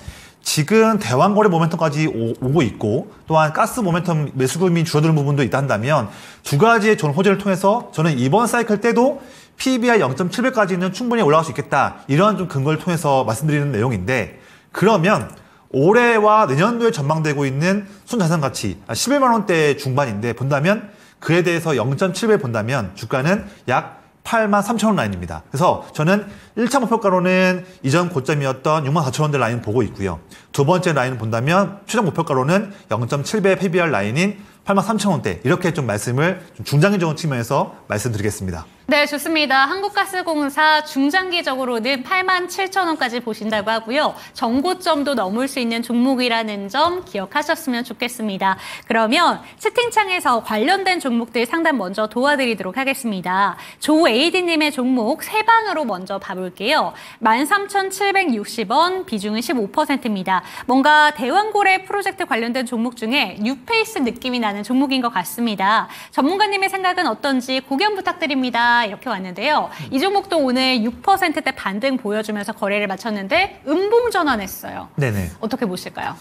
지금 대왕거래 모멘텀까지 오고 있고, 또한 가스 모멘텀 매수금이 줄어드는 부분도 있다 한다면, 두 가지의 좋은 호재를 통해서 저는 이번 사이클 때도 PBR 0.7배까지는 충분히 올라갈 수 있겠다, 이런 좀 근거를 통해서 말씀드리는 내용인데, 그러면 올해와 내년도에 전망되고 있는 순자산가치 11만 원대 중반인데 본다면, 그에 대해서 0.7배 본다면 주가는 약 83,000원 라인입니다. 그래서 저는 1차 목표가로는 이전 고점이었던 64,000원대 라인 보고 있고요. 두 번째 라인을 본다면 최종 목표가로는 0.7배 PBR 라인인 83,000원대, 이렇게 좀 말씀을 좀 중장기적인 측면에서 말씀드리겠습니다. 네, 좋습니다. 한국가스공사 중장기적으로는 87,000원까지 보신다고 하고요. 전고점도 넘을 수 있는 종목이라는 점 기억하셨으면 좋겠습니다. 그러면 채팅창에서 관련된 종목들 상담 먼저 도와드리도록 하겠습니다. 조에이디님의 종목 세 방으로 먼저 봐볼게요. 13,760원, 비중은 15%입니다. 뭔가 대왕고래 프로젝트 관련된 종목 중에 뉴페이스 느낌이 나는 종목인 것 같습니다. 전문가님의 생각은 어떤지 고견 부탁드립니다. 이렇게 왔는데요. 이 종목도 오늘 6%대 반등 보여주면서 거래를 마쳤는데 음봉 전환했어요. 네네. 어떻게 보실까요?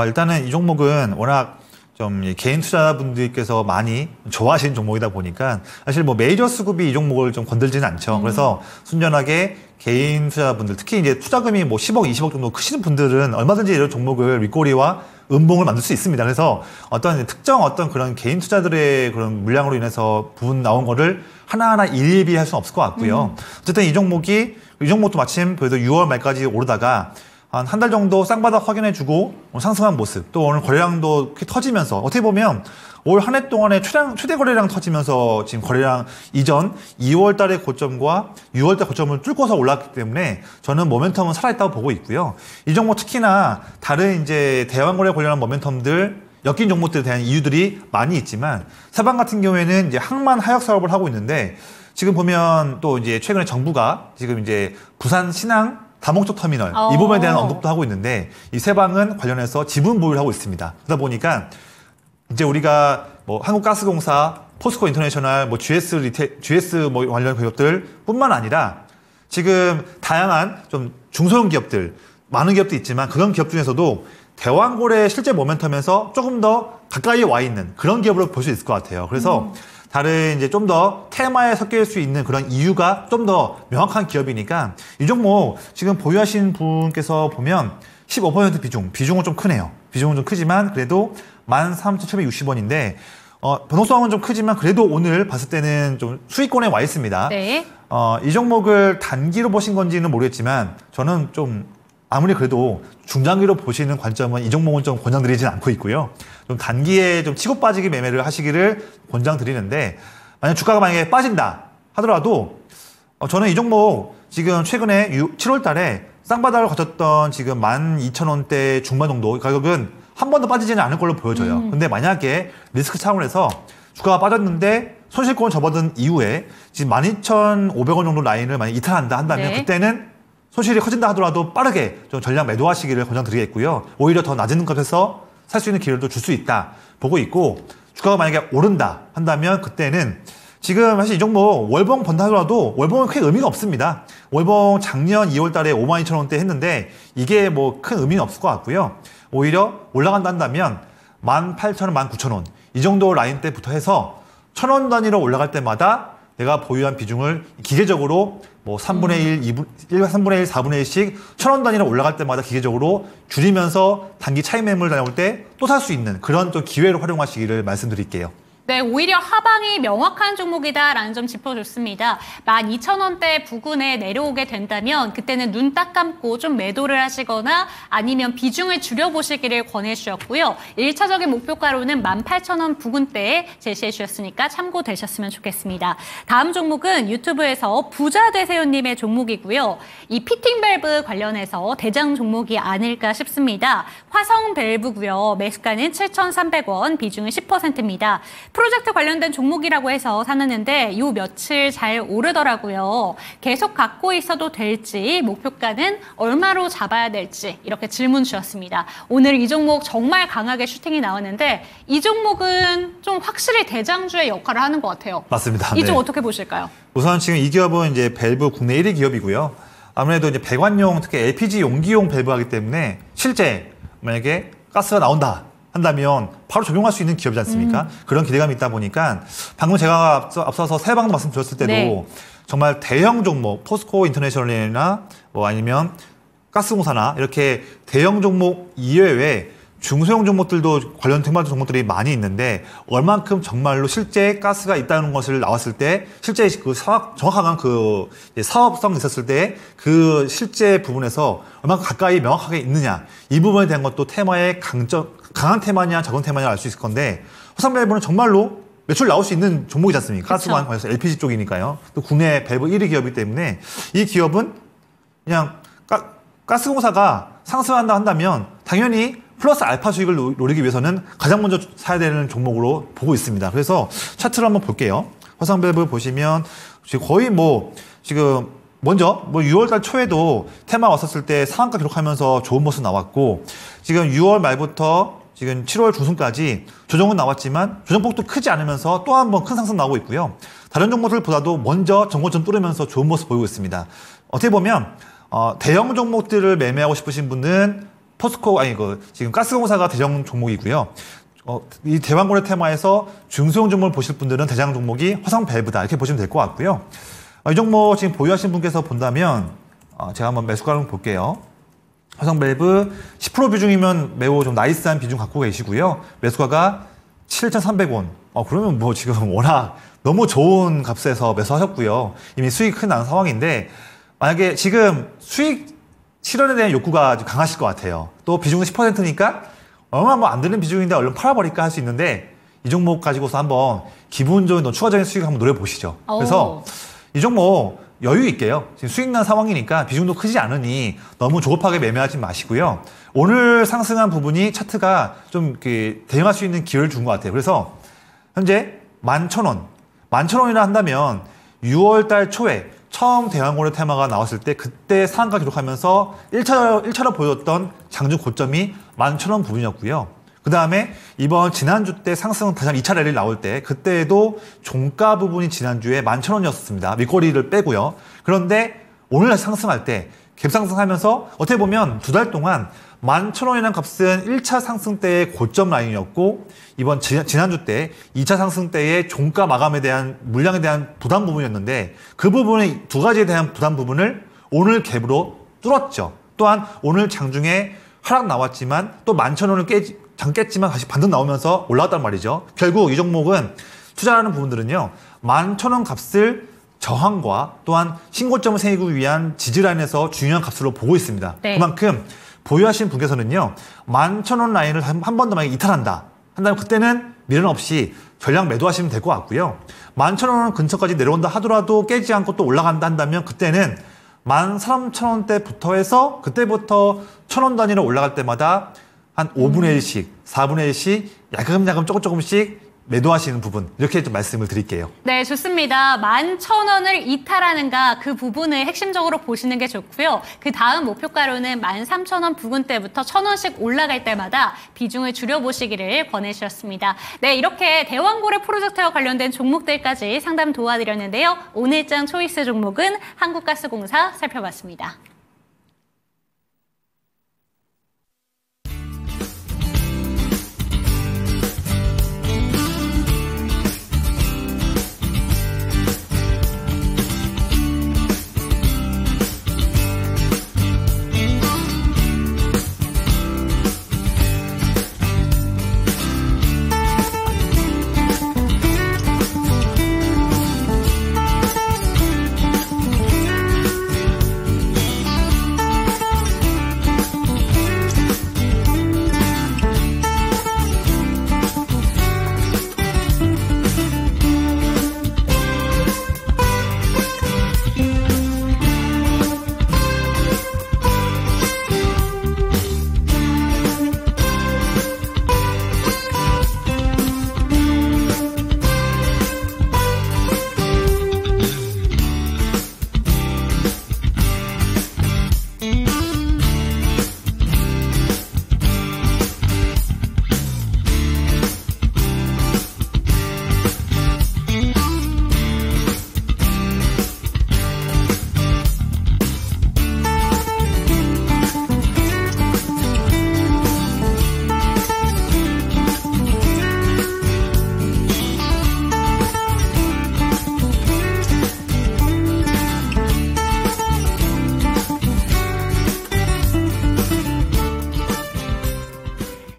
일단은 이 종목은 워낙 좀 개인 투자분들께서 많이 좋아하시는 종목이다 보니까 사실 뭐 메이저 수급이 이 종목을 좀 건들지는 않죠. 그래서 순전하게 개인 투자분들, 특히 이제 투자금이 뭐 10억, 20억 정도 크시는 분들은 얼마든지 이런 종목을 윗꼬리와 음봉을 만들 수 있습니다. 그래서 어떤 특정 그런 개인 투자들의 그런 물량으로 인해서 부분 나온 거를 하나하나 일일이 할 수는 없을 것 같고요. 어쨌든 이 종목도 마침 그래도 6월 말까지 오르다가 한 달 정도 쌍바닥 확인해주고 상승한 모습, 또 오늘 거래량도 터지면서 어떻게 보면 올 한 해 동안에 최대 거래량 터지면서 지금 거래량 이전 2월 달의 고점과 6월 달 고점을 뚫고서 올랐기 때문에 저는 모멘텀은 살아있다고 보고 있고요. 이 종목 특히나 다른 이제 대환거래 관련한 모멘텀들 엮인 종목들에 대한 이유들이 많이 있지만 사방 같은 경우에는 이제 항만 하역 사업을 하고 있는데 지금 보면 또 이제 최근에 정부가 지금 이제 부산 신항 다목적 터미널 이 부분에 대한 언급도 하고 있는데 이 세방은 관련해서 지분 보유를 하고 있습니다. 그러다 보니까 이제 우리가 뭐 한국가스공사, 포스코 인터내셔널, 뭐 GS 뭐 관련 기업들뿐만 아니라 지금 다양한 좀 중소형 기업들 많은 기업도 있지만 그런 기업 중에서도 대환고래 실제 모멘텀에서 조금 더 가까이 와 있는 그런 기업으로 볼 수 있을 것 같아요. 그래서 다른 이제 좀 더 테마에 섞일 수 있는 그런 이유가 좀 더 명확한 기업이니까 이 종목 지금 보유하신 분께서 보면 15% 비중은 좀 크네요. 비중은 좀 크지만 그래도 13,760원인데 변동성은 좀 크지만 그래도 오늘 봤을 때는 좀 수익권에 와 있습니다. 네. 이 종목을 단기로 보신 건지는 모르겠지만 저는 좀 아무리 그래도 중장기로 보시는 관점은 이 종목은 좀 권장드리진 않고 있고요. 좀 단기에 좀 치고 빠지기 매매를 하시기를 권장드리는데 만약 주가가 만약에 빠진다 하더라도 저는 이 종목 지금 최근에 7월 달에 쌍바닥을 거쳤던 지금 12,000원대 중반 정도 가격은 한 번도 빠지지는 않을 걸로 보여져요. 근데 만약에 리스크 차원에서 주가가 빠졌는데 손실권을 접어든 이후에 지금 12,500원 정도 라인을 만약 이탈한다 한다면 네. 그때는 손실이 커진다 하더라도 빠르게 좀 전략 매도하시기를 권장드리겠고요. 오히려 더 낮은 값에서 살 수 있는 기회도 줄 수 있다 보고 있고 주가가 만약에 오른다 한다면 그때는 지금 사실 이 종목 월봉 번다 하더라도 월봉은 크게 의미가 없습니다. 월봉 작년 2월 달에 52,000원대 했는데 이게 뭐 큰 의미는 없을 것 같고요. 오히려 올라간다 한다면 18,000원, 19,000원 이 정도 라인 때부터 해서 1,000원 단위로 올라갈 때마다 내가 보유한 비중을 기계적으로 뭐 3분의 1, 3분의 1, 4분의 1씩 1,000원 단위로 올라갈 때마다 기계적으로 줄이면서 단기 차익 매물 다녀올 때 또 살 수 있는 그런 또 기회로 활용하시기를 말씀드릴게요. 네, 오히려 하방이 명확한 종목이다라는 점 짚어줬습니다. 12,000원대 부근에 내려오게 된다면 그때는 눈 딱 감고 좀 매도를 하시거나 아니면 비중을 줄여보시기를 권해주셨고요. 1차적인 목표가로는 18,000원 부근대에 제시해 주셨으니까 참고되셨으면 좋겠습니다. 다음 종목은 유튜브에서 부자 되세요님의 종목이고요. 이 피팅 밸브 관련해서 대장 종목이 아닐까 싶습니다. 화성 밸브고요. 매수가는 7,300원, 비중은 10%입니다. 프로젝트 관련된 종목이라고 해서 사놨는데 요 며칠 잘 오르더라고요. 계속 갖고 있어도 될지 목표가는 얼마로 잡아야 될지 이렇게 질문 주셨습니다. 오늘 이 종목 정말 강하게 슈팅이 나왔는데 이 종목은 좀 확실히 대장주의 역할을 하는 것 같아요. 맞습니다. 이 점 네. 어떻게 보실까요? 우선 지금 이 기업은 이제 밸브 국내 1위 기업이고요. 아무래도 이제 배관용 특히 LPG 용기용 밸브하기 때문에 실제 만약에 가스가 나온다 한다면 바로 적용할 수 있는 기업이지 않습니까? 그런 기대감이 있다 보니까 방금 제가 앞서서 세 방도 말씀드렸을 때도 네. 정말 대형 종목, 포스코 인터내셔널이나 뭐 아니면 가스공사나 이렇게 대형 종목 이외에 중소형 종목들도 관련 테마 종목들이 많이 있는데 얼만큼 정말로 실제 가스가 있다는 것을 나왔을 때 실제 그 정확한 그 사업성 있었을 때 그 실제 부분에서 얼만큼 가까이 명확하게 있느냐 이 부분에 대한 것도 테마의 강한 테마냐 적은 테마냐 알 수 있을 건데 화성 밸브는 정말로 매출 나올 수 있는 종목이지 않습니까? 가스관 관해서 LPG 쪽이니까요. 또 국내 밸브 1위 기업이기 때문에 이 기업은 그냥 가스공사가 상승한다 한다면 당연히 플러스 알파 수익을 노리기 위해서는 가장 먼저 사야 되는 종목으로 보고 있습니다. 그래서 차트를 한번 볼게요. 화성 밸브 보시면 지금 거의 뭐 지금 먼저 뭐 6월달 초에도 테마 왔었을 때 상한가 기록하면서 좋은 모습 나왔고 지금 6월 말부터 지금 7월 중순까지 조정은 나왔지만 조정폭도 크지 않으면서 또 한 번 큰 상승 나오고 있고요. 다른 종목들보다도 먼저 정고점 뚫으면서 좋은 모습 보이고 있습니다. 어떻게 보면 대형 종목들을 매매하고 싶으신 분은 포스코 지금 가스공사가 대형 종목이고요. 이 대왕고래 테마에서 중소형 종목을 보실 분들은 대장 종목이 화성 밸브다 이렇게 보시면 될 것 같고요. 이 종목 지금 보유하신 분께서 본다면 제가 한번 매수가를 한번 볼게요. 화성 밸브 10% 비중이면 매우 좀 나이스한 비중 갖고 계시고요. 매수가가 7,300원. 그러면 뭐 지금 워낙 너무 좋은 값에서 매수하셨고요. 이미 수익 큰 난 상황인데 만약에 지금 수익 실현에 대한 욕구가 좀 강하실 것 같아요. 또 비중은 10%니까 얼마 뭐 안 되는 비중인데 얼른 팔아버릴까 할 수 있는데 이 종목 가지고서 한번 기분 좋은 추가적인 수익을 한번 노려보시죠. 그래서 이 종목 여유 있게요. 지금 수익 난 상황이니까 비중도 크지 않으니 너무 조급하게 매매하지 마시고요. 오늘 상승한 부분이 차트가 좀 대응할 수 있는 기회를 준 것 같아요. 그래서 현재 11,000원, 11,000원이라 한다면 6월달 초에 처음 대왕고래 테마가 나왔을 때 그때 상한가 기록하면서 1차로 보여줬던 장중 고점이 11,000원 부분이었고요. 그 다음에 이번 지난주 때 상승 다시 한번 2차 랠리 나올 때 그때도 종가 부분이 지난주에 11,000원이었습니다. 윗꼬리를 빼고요. 그런데 오늘 상승할 때 갭상승하면서 어떻게 보면 두 달 동안 11,000원이라는 값은 1차 상승 때의 고점 라인이었고 이번 지난주 때 2차 상승 때의 종가 마감에 대한 물량에 대한 부담 부분이었는데 그 부분의 두 가지에 대한 부담 부분을 오늘 갭으로 뚫었죠. 또한 오늘 장중에 하락 나왔지만 또 11,000원을 깼지만 다시 반등 나오면서 올라왔단 말이죠. 결국 이 종목은 투자하는 부분들은요. 11,000원 값을 저항과 또한 신고점을 세우기 위한 지지라인에서 중요한 값으로 보고 있습니다. 네. 그만큼 보유하신 분께서는요. 11,000원 라인을 한 번 더 만약에 이탈한다. 한다면 그때는 미련 없이 전량 매도하시면 될 것 같고요. 11,000원 근처까지 내려온다 하더라도 깨지 않고 또 올라간다 한다면 그때는 13,000원대부터 해서 그때부터 1,000원 단위로 올라갈 때마다 한 5분의 1씩, 4분의 1씩 야금야금 조금씩 매도하시는 부분 이렇게 좀 말씀을 드릴게요. 네, 좋습니다. 11,000원을 이탈하는가 그 부분을 핵심적으로 보시는 게 좋고요. 그 다음 목표가로는 13,000원 부근대부터 1,000원씩 올라갈 때마다 비중을 줄여보시기를 권해주셨습니다. 네, 이렇게 대왕고래 프로젝트와 관련된 종목들까지 상담 도와드렸는데요. 오늘장 초이스 종목은 한국가스공사 살펴봤습니다.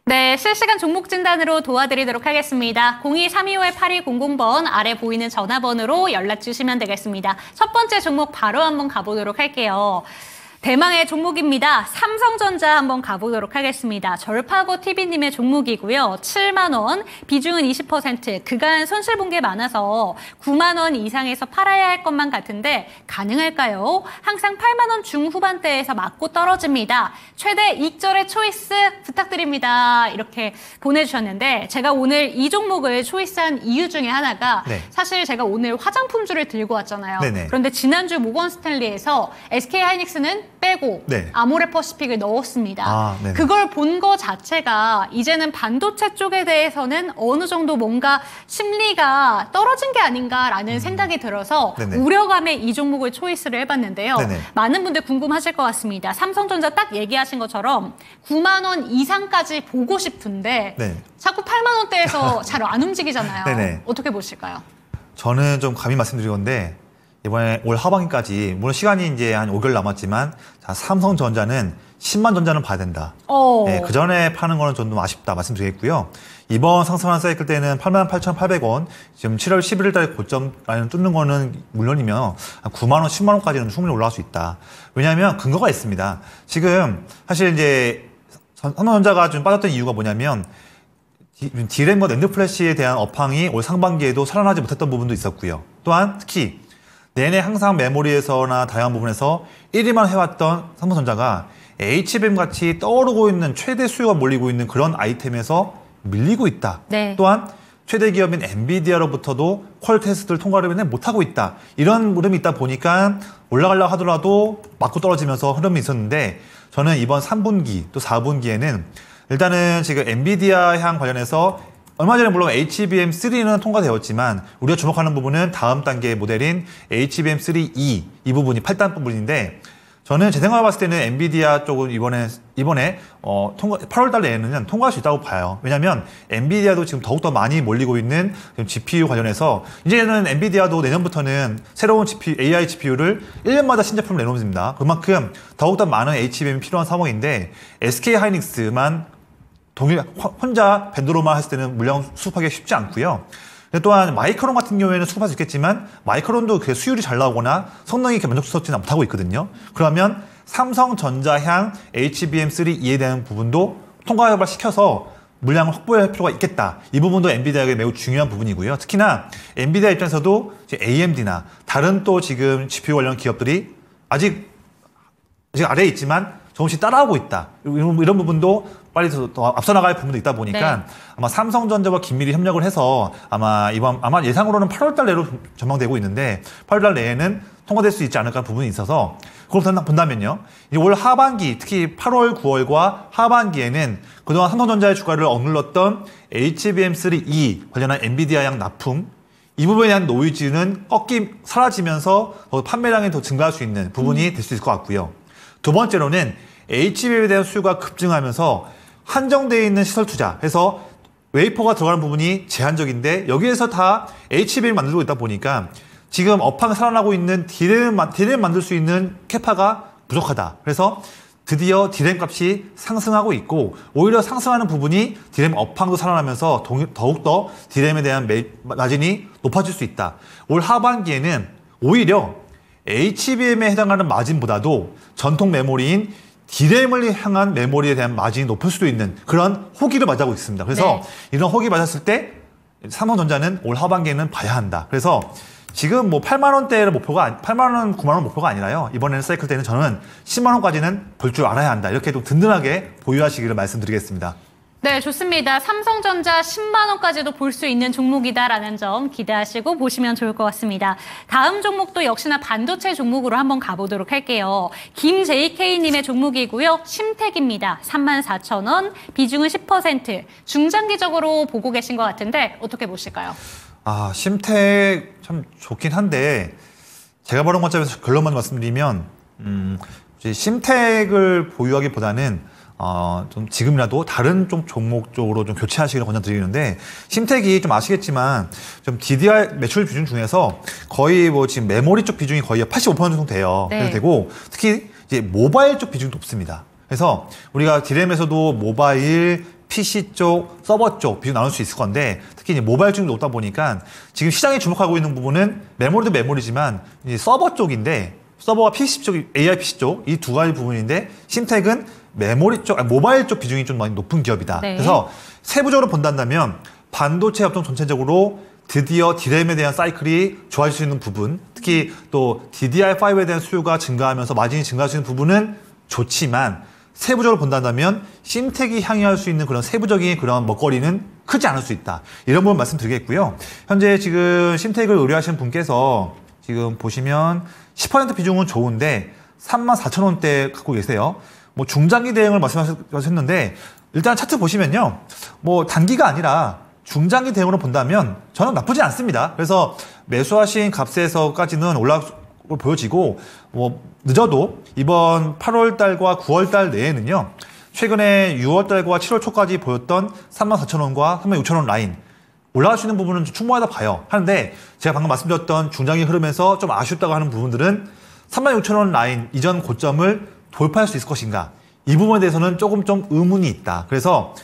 네, 실시간 종목 진단으로 도와드리도록 하겠습니다. 02-325-8200번 아래 보이는 전화번호로 연락 주시면 되겠습니다. 첫 번째 종목 바로 한번 가보도록 할게요. 대망의 종목입니다. 삼성전자 한번 가보도록 하겠습니다. 절파고 TV님의 종목이고요. 7만 원, 비중은 20%, 그간 손실 본 게 많아서 9만 원 이상에서 팔아야 할 것만 같은데 가능할까요? 항상 8만 원 중후반대에서 맞고 떨어집니다. 최대 익절의 초이스 부탁드립니다. 이렇게 보내주셨는데 제가 오늘 이 종목을 초이스한 이유 중에 하나가 사실 제가 오늘 화장품주를 들고 왔잖아요. 그런데 지난주 모건 스탠리에서 SK하이닉스는 빼고 아모레퍼시픽을 넣었습니다. 그걸 본 거 자체가 이제는 반도체 쪽에 대해서는 어느 정도 뭔가 심리가 떨어진 게 아닌가라는 생각이 들어서 우려감에 이 종목을 초이스를 해봤는데요. 많은 분들 궁금하실 것 같습니다. 삼성전자 딱 얘기하신 것처럼 9만 원 이상까지 보고 싶은데 자꾸 8만 원대에서 잘 안 움직이잖아요. 어떻게 보실까요? 저는 좀 감히 말씀드릴 건데 이번에 올 하반기까지 물론 시간이 이제 한 5개월 남았지만 자, 삼성전자는 10만 전자는 봐야 된다. 네, 그 전에 파는 거는 좀 아쉽다 말씀드리겠고요. 이번 상승한 사이클 때는 88,800원, 지금 7월 11일 달 고점 라인을 뚫는 거는 물론이면 9만원, 10만원까지는 충분히 올라갈 수 있다. 왜냐하면 근거가 있습니다. 지금 사실 이제 삼성전자가 좀 빠졌던 이유가 뭐냐면 D램과 낸드 플래시에 대한 업황이 올 상반기에도 살아나지 못했던 부분도 있었고요. 또한 특히 내내 항상 메모리에서나 다양한 부분에서 1위만 해왔던 삼성전자가 HBM 같이 떠오르고 있는 최대 수요가 몰리고 있는 그런 아이템에서 밀리고 있다. 네. 또한 최대 기업인 엔비디아로부터도 퀄 테스트를 통과를 못하고 있다. 이런 흐름이 있다 보니까 올라가려고 하더라도 맞고 떨어지면서 흐름이 있었는데 저는 이번 3분기 또 4분기에는 일단은 지금 엔비디아 향 관련해서 얼마 전에 물론 HBM3는 통과되었지만 우리가 주목하는 부분은 다음 단계의 모델인 HBM3E 이 부분이 8단 부분인데 저는 제 생각을 봤을 때는 엔비디아 쪽은 이번에 8월달 내에는 통과할 수 있다고 봐요. 왜냐하면 엔비디아도 지금 더욱더 많이 몰리고 있는 GPU 관련해서 이제는 엔비디아도 내년부터는 새로운 GPU, AI GPU를 1년마다 신제품을 내놓습니다. 그만큼 더욱더 많은 HBM이 필요한 상황인데 SK 하이닉스만 혼자 밴드로만 했을 때는 물량 수급하기가 쉽지 않고요. 또한 마이크론 같은 경우에는 수급할 수 있겠지만 마이크론도 그 수율이 잘 나오거나 성능이 이렇게 만족스럽지는 못하고 있거든요. 그러면 삼성전자향 HBM3E에 대한 부분도 통과협을 시켜서 물량을 확보할 필요가 있겠다. 이 부분도 엔비디아에게 매우 중요한 부분이고요. 특히나 엔비디아 입장에서도 AMD나 다른 또 지금 GPU 관련 기업들이 아직 아래에 있지만 조금씩 따라오고 있다. 이런 부분도 빨리 더 앞서 나갈 부분도 있다 보니까 네. 아마 삼성전자와 긴밀히 협력을 해서 아마 예상으로는 8월달 내로 전망되고 있는데 8월달 내에는 통과될 수 있지 않을까 부분이 있어서 그걸 본다면요. 올 하반기 특히 8월, 9월과 하반기에는 그동안 삼성전자의 주가를 억눌렀던 HBM3E 관련한 엔비디아향 납품 이 부분에 대한 노이즈는 사라지면서 판매량이 더 증가할 수 있는 부분이 될 수 있을 것 같고요. 두 번째로는 HBM에 대한 수요가 급증하면서 한정되어 있는 시설 투자 해서 웨이퍼가 들어가는 부분이 제한적인데 여기에서 다 HBM을 만들고 있다 보니까 지금 업황이 살아나고 있는 D램 만들 수 있는 캐파가 부족하다. 그래서 드디어 D램 값이 상승하고 있고 오히려 상승하는 부분이 D램 업황도 살아나면서 더욱더 D램에 대한 마진이 높아질 수 있다. 올 하반기에는 오히려 HBM에 해당하는 마진보다도 전통 메모리인 D램을 향한 메모리에 대한 마진이 높을 수도 있는 그런 호기를 맞이하고 있습니다. 그래서 네. 이런 호기 맞았을 때 삼성전자는 올 하반기에는 봐야 한다. 그래서 지금 8만 원대의 목표가 8만 원, 9만 원 목표가 아니라요. 이번에는 사이클 때는 저는 10만 원까지는 볼 줄 알아야 한다. 이렇게 좀 든든하게 보유하시기를 말씀드리겠습니다. 네, 좋습니다. 삼성전자 10만 원까지도 볼 수 있는 종목이다라는 점 기대하시고 보시면 좋을 것 같습니다. 다음 종목도 역시나 반도체 종목으로 한번 가보도록 할게요. 김JK님의 종목이고요. 심택입니다. 34,000원, 비중은 10%. 중장기적으로 보고 계신 것 같은데 어떻게 보실까요? 심택 참 좋긴 한데 제가 보는 관점에서 결론만 말씀드리면 심택을 보유하기보다는 좀 지금이라도 다른 좀 종목 쪽으로 좀 교체하시기를 권장드리는데 심택이 좀 아시겠지만 좀 DDR 매출 비중 중에서 거의 지금 메모리 쪽 비중이 거의 85% 정도 돼요. 네. 그래서 되고 특히 이제 모바일 쪽 비중이 높습니다. 그래서 우리가 D램에서도 모바일, PC 쪽, 서버 쪽 비중 나눌 수 있을 건데 특히 이제 모바일 쪽이 높다 보니까 지금 시장이 주목하고 있는 부분은 메모리도 메모리지만 이제 서버 쪽인데 서버와 PC 쪽, AI PC 쪽 이 두 가지 부분인데 심택은 메모리 쪽, 모바일 쪽 비중이 좀 많이 높은 기업이다. 네. 그래서 세부적으로 본다면 반도체 업종 전체적으로 드디어 D램에 대한 사이클이 좋아질 수 있는 부분, 특히 또 DDR5에 대한 수요가 증가하면서 마진이 증가할 수 있는 부분은 좋지만 세부적으로 본다면 심택이 향유할 수 있는 그런 세부적인 그런 먹거리는 크지 않을 수 있다. 이런 부분 말씀드리겠고요. 현재 지금 심택을 의뢰하시는 분께서 지금 보시면 10% 비중은 좋은데 34,000원대 갖고 계세요. 중장기 대응을 말씀하셨는데 일단 차트 보시면요. 단기가 아니라 중장기 대응으로 본다면 저는 나쁘지 않습니다. 그래서 매수하신 값에서까지는 올라갈 보여지고 늦어도 이번 8월 달과 9월 달 내에는요. 최근에 6월 달과 7월 초까지 보였던 34,000원과 36,000원 라인 올라갈 수 있는 부분은 충분하다 봐요. 하는데 제가 방금 말씀드렸던 중장기 흐름에서 좀 아쉽다고 하는 부분들은 36,000원 라인 이전 고점을 돌파할 수 있을 것인가? 이 부분에 대해서는 조금 좀 의문이 있다. 그래서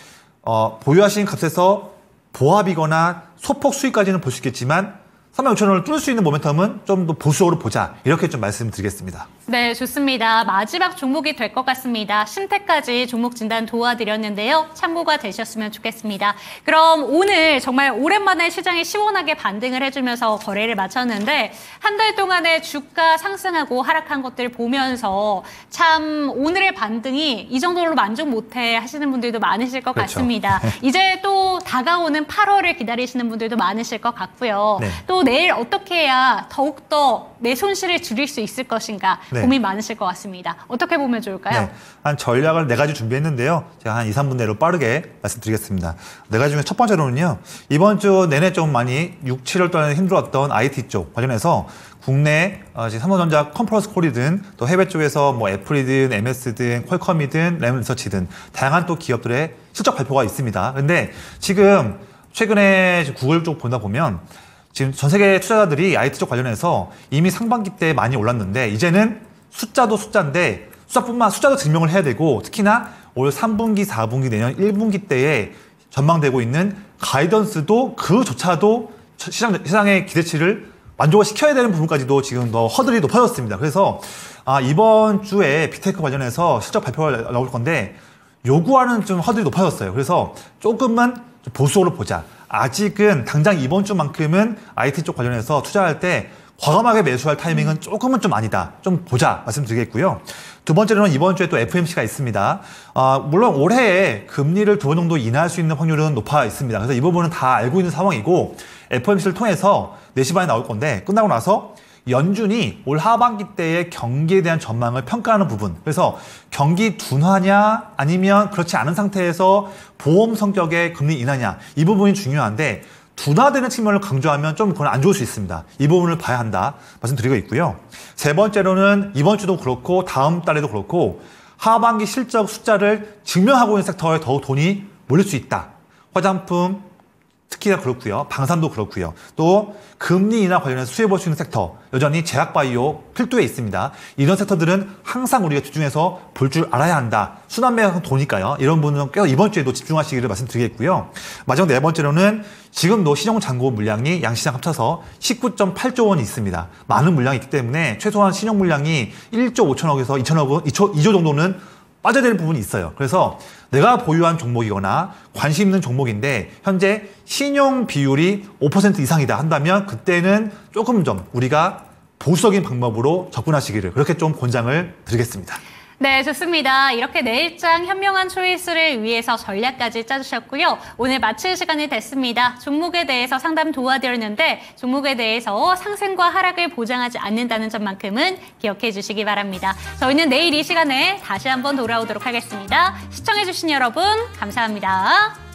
보유하신 값에서 보합이거나 소폭 수익까지는 볼 수 있겠지만 36,000원을 뚫을 수 있는 모멘텀은 좀 더 보수적으로 보자. 이렇게 좀 말씀드리겠습니다. 네, 좋습니다. 마지막 종목이 될 것 같습니다. 신태까지 종목 진단 도와드렸는데요. 참고가 되셨으면 좋겠습니다. 그럼 오늘 정말 오랜만에 시장이 시원하게 반등을 해주면서 거래를 마쳤는데 한 달 동안의 주가 상승하고 하락한 것들 보면서 참 오늘의 반등이 이 정도로 만족 못해 하시는 분들도 많으실 것 그렇죠. 같습니다. 이제 또 다가오는 8월을 기다리시는 분들도 많으실 것 같고요. 네. 또 내일 어떻게 해야 더욱더 내 손실을 줄일 수 있을 것인가 네. 고민 많으실 것 같습니다. 어떻게 보면 좋을까요? 네, 한 전략을 4가지 준비했는데요. 제가 한 2, 3분 내로 빠르게 말씀드리겠습니다. 4가지 중에 첫 번째로는요. 이번 주 내내 좀 많이 6, 7월 동안 힘들었던 IT 쪽 관련해서 국내 삼성전자 컨퍼런스 콜이든 또 해외 쪽에서 뭐 애플이든 MS든 퀄컴이든 램리서치든 다양한 또 기업들의 실적 발표가 있습니다. 근데 지금 최근에 구글 쪽 보다 보면 지금 전 세계 투자자들이 IT 쪽 관련해서 이미 상반기 때 많이 올랐는데 이제는 숫자도 숫자인데 숫자도 증명을 해야 되고 특히나 올 3분기, 4분기, 내년 1분기 때에 전망되고 있는 가이던스도 그조차도 시장의 기대치를 만족을 시켜야 되는 부분까지도 지금 더 허들이 높아졌습니다. 그래서 이번 주에 빅테크 관련해서 실적 발표가 나올 건데 요구하는 좀 허들이 높아졌어요. 그래서 조금만 좀 보수적으로 보자. 아직은 당장 이번 주만큼은 IT 쪽 관련해서 투자할 때 과감하게 매수할 타이밍은 조금은 좀 아니다. 좀 보자 말씀드리겠고요. 두 번째로는 이번 주에 또 FOMC가 있습니다. 물론 올해에 금리를 2번 정도 인하할 수 있는 확률은 높아 있습니다. 그래서 이 부분은 다 알고 있는 상황이고 FOMC를 통해서 4시 반에 나올 건데 끝나고 나서 연준이 올 하반기 때의 경기에 대한 전망을 평가하는 부분. 그래서 경기 둔화냐 아니면 그렇지 않은 상태에서 보험 성격의 금리 인하냐 이 부분이 중요한데 둔화되는 측면을 강조하면 좀 그건 안 좋을 수 있습니다. 이 부분을 봐야 한다 말씀드리고 있고요. 세 번째로는 이번 주도 그렇고 다음 달에도 그렇고 하반기 실적 숫자를 증명하고 있는 섹터에 더욱 돈이 몰릴 수 있다. 화장품 특히나 그렇고요. 방산도 그렇고요. 또 금리 인하 관련해서 수혜볼 수 있는 섹터 여전히 제약바이오 필두에 있습니다. 이런 섹터들은 항상 우리가 집중해서 볼 줄 알아야 한다. 순환매가 도니까요. 이런 부분은 꽤 이번 주에도 집중하시기를 말씀드리겠고요. 마지막 네 번째로는 지금도 신용잔고 물량이 양시장 합쳐서 19.8조 원이 있습니다. 많은 물량이 있기 때문에 최소한 신용 물량이 1조 5천억에서 2조 정도는 빠져야 되는 부분이 있어요. 그래서 내가 보유한 종목이거나 관심 있는 종목인데 현재 신용 비율이 5% 이상이다 한다면 그때는 조금 좀 우리가 보수적인 방법으로 접근하시기를 그렇게 좀 권장을 드리겠습니다. 네, 좋습니다. 이렇게 내일장 현명한 초이스를 위해서 전략까지 짜주셨고요. 오늘 마칠 시간이 됐습니다. 종목에 대해서 상담 도와드렸는데 종목에 대해서 상승과 하락을 보장하지 않는다는 점만큼은 기억해 주시기 바랍니다. 저희는 내일 이 시간에 다시 한번 돌아오도록 하겠습니다. 시청해 주신 여러분 감사합니다.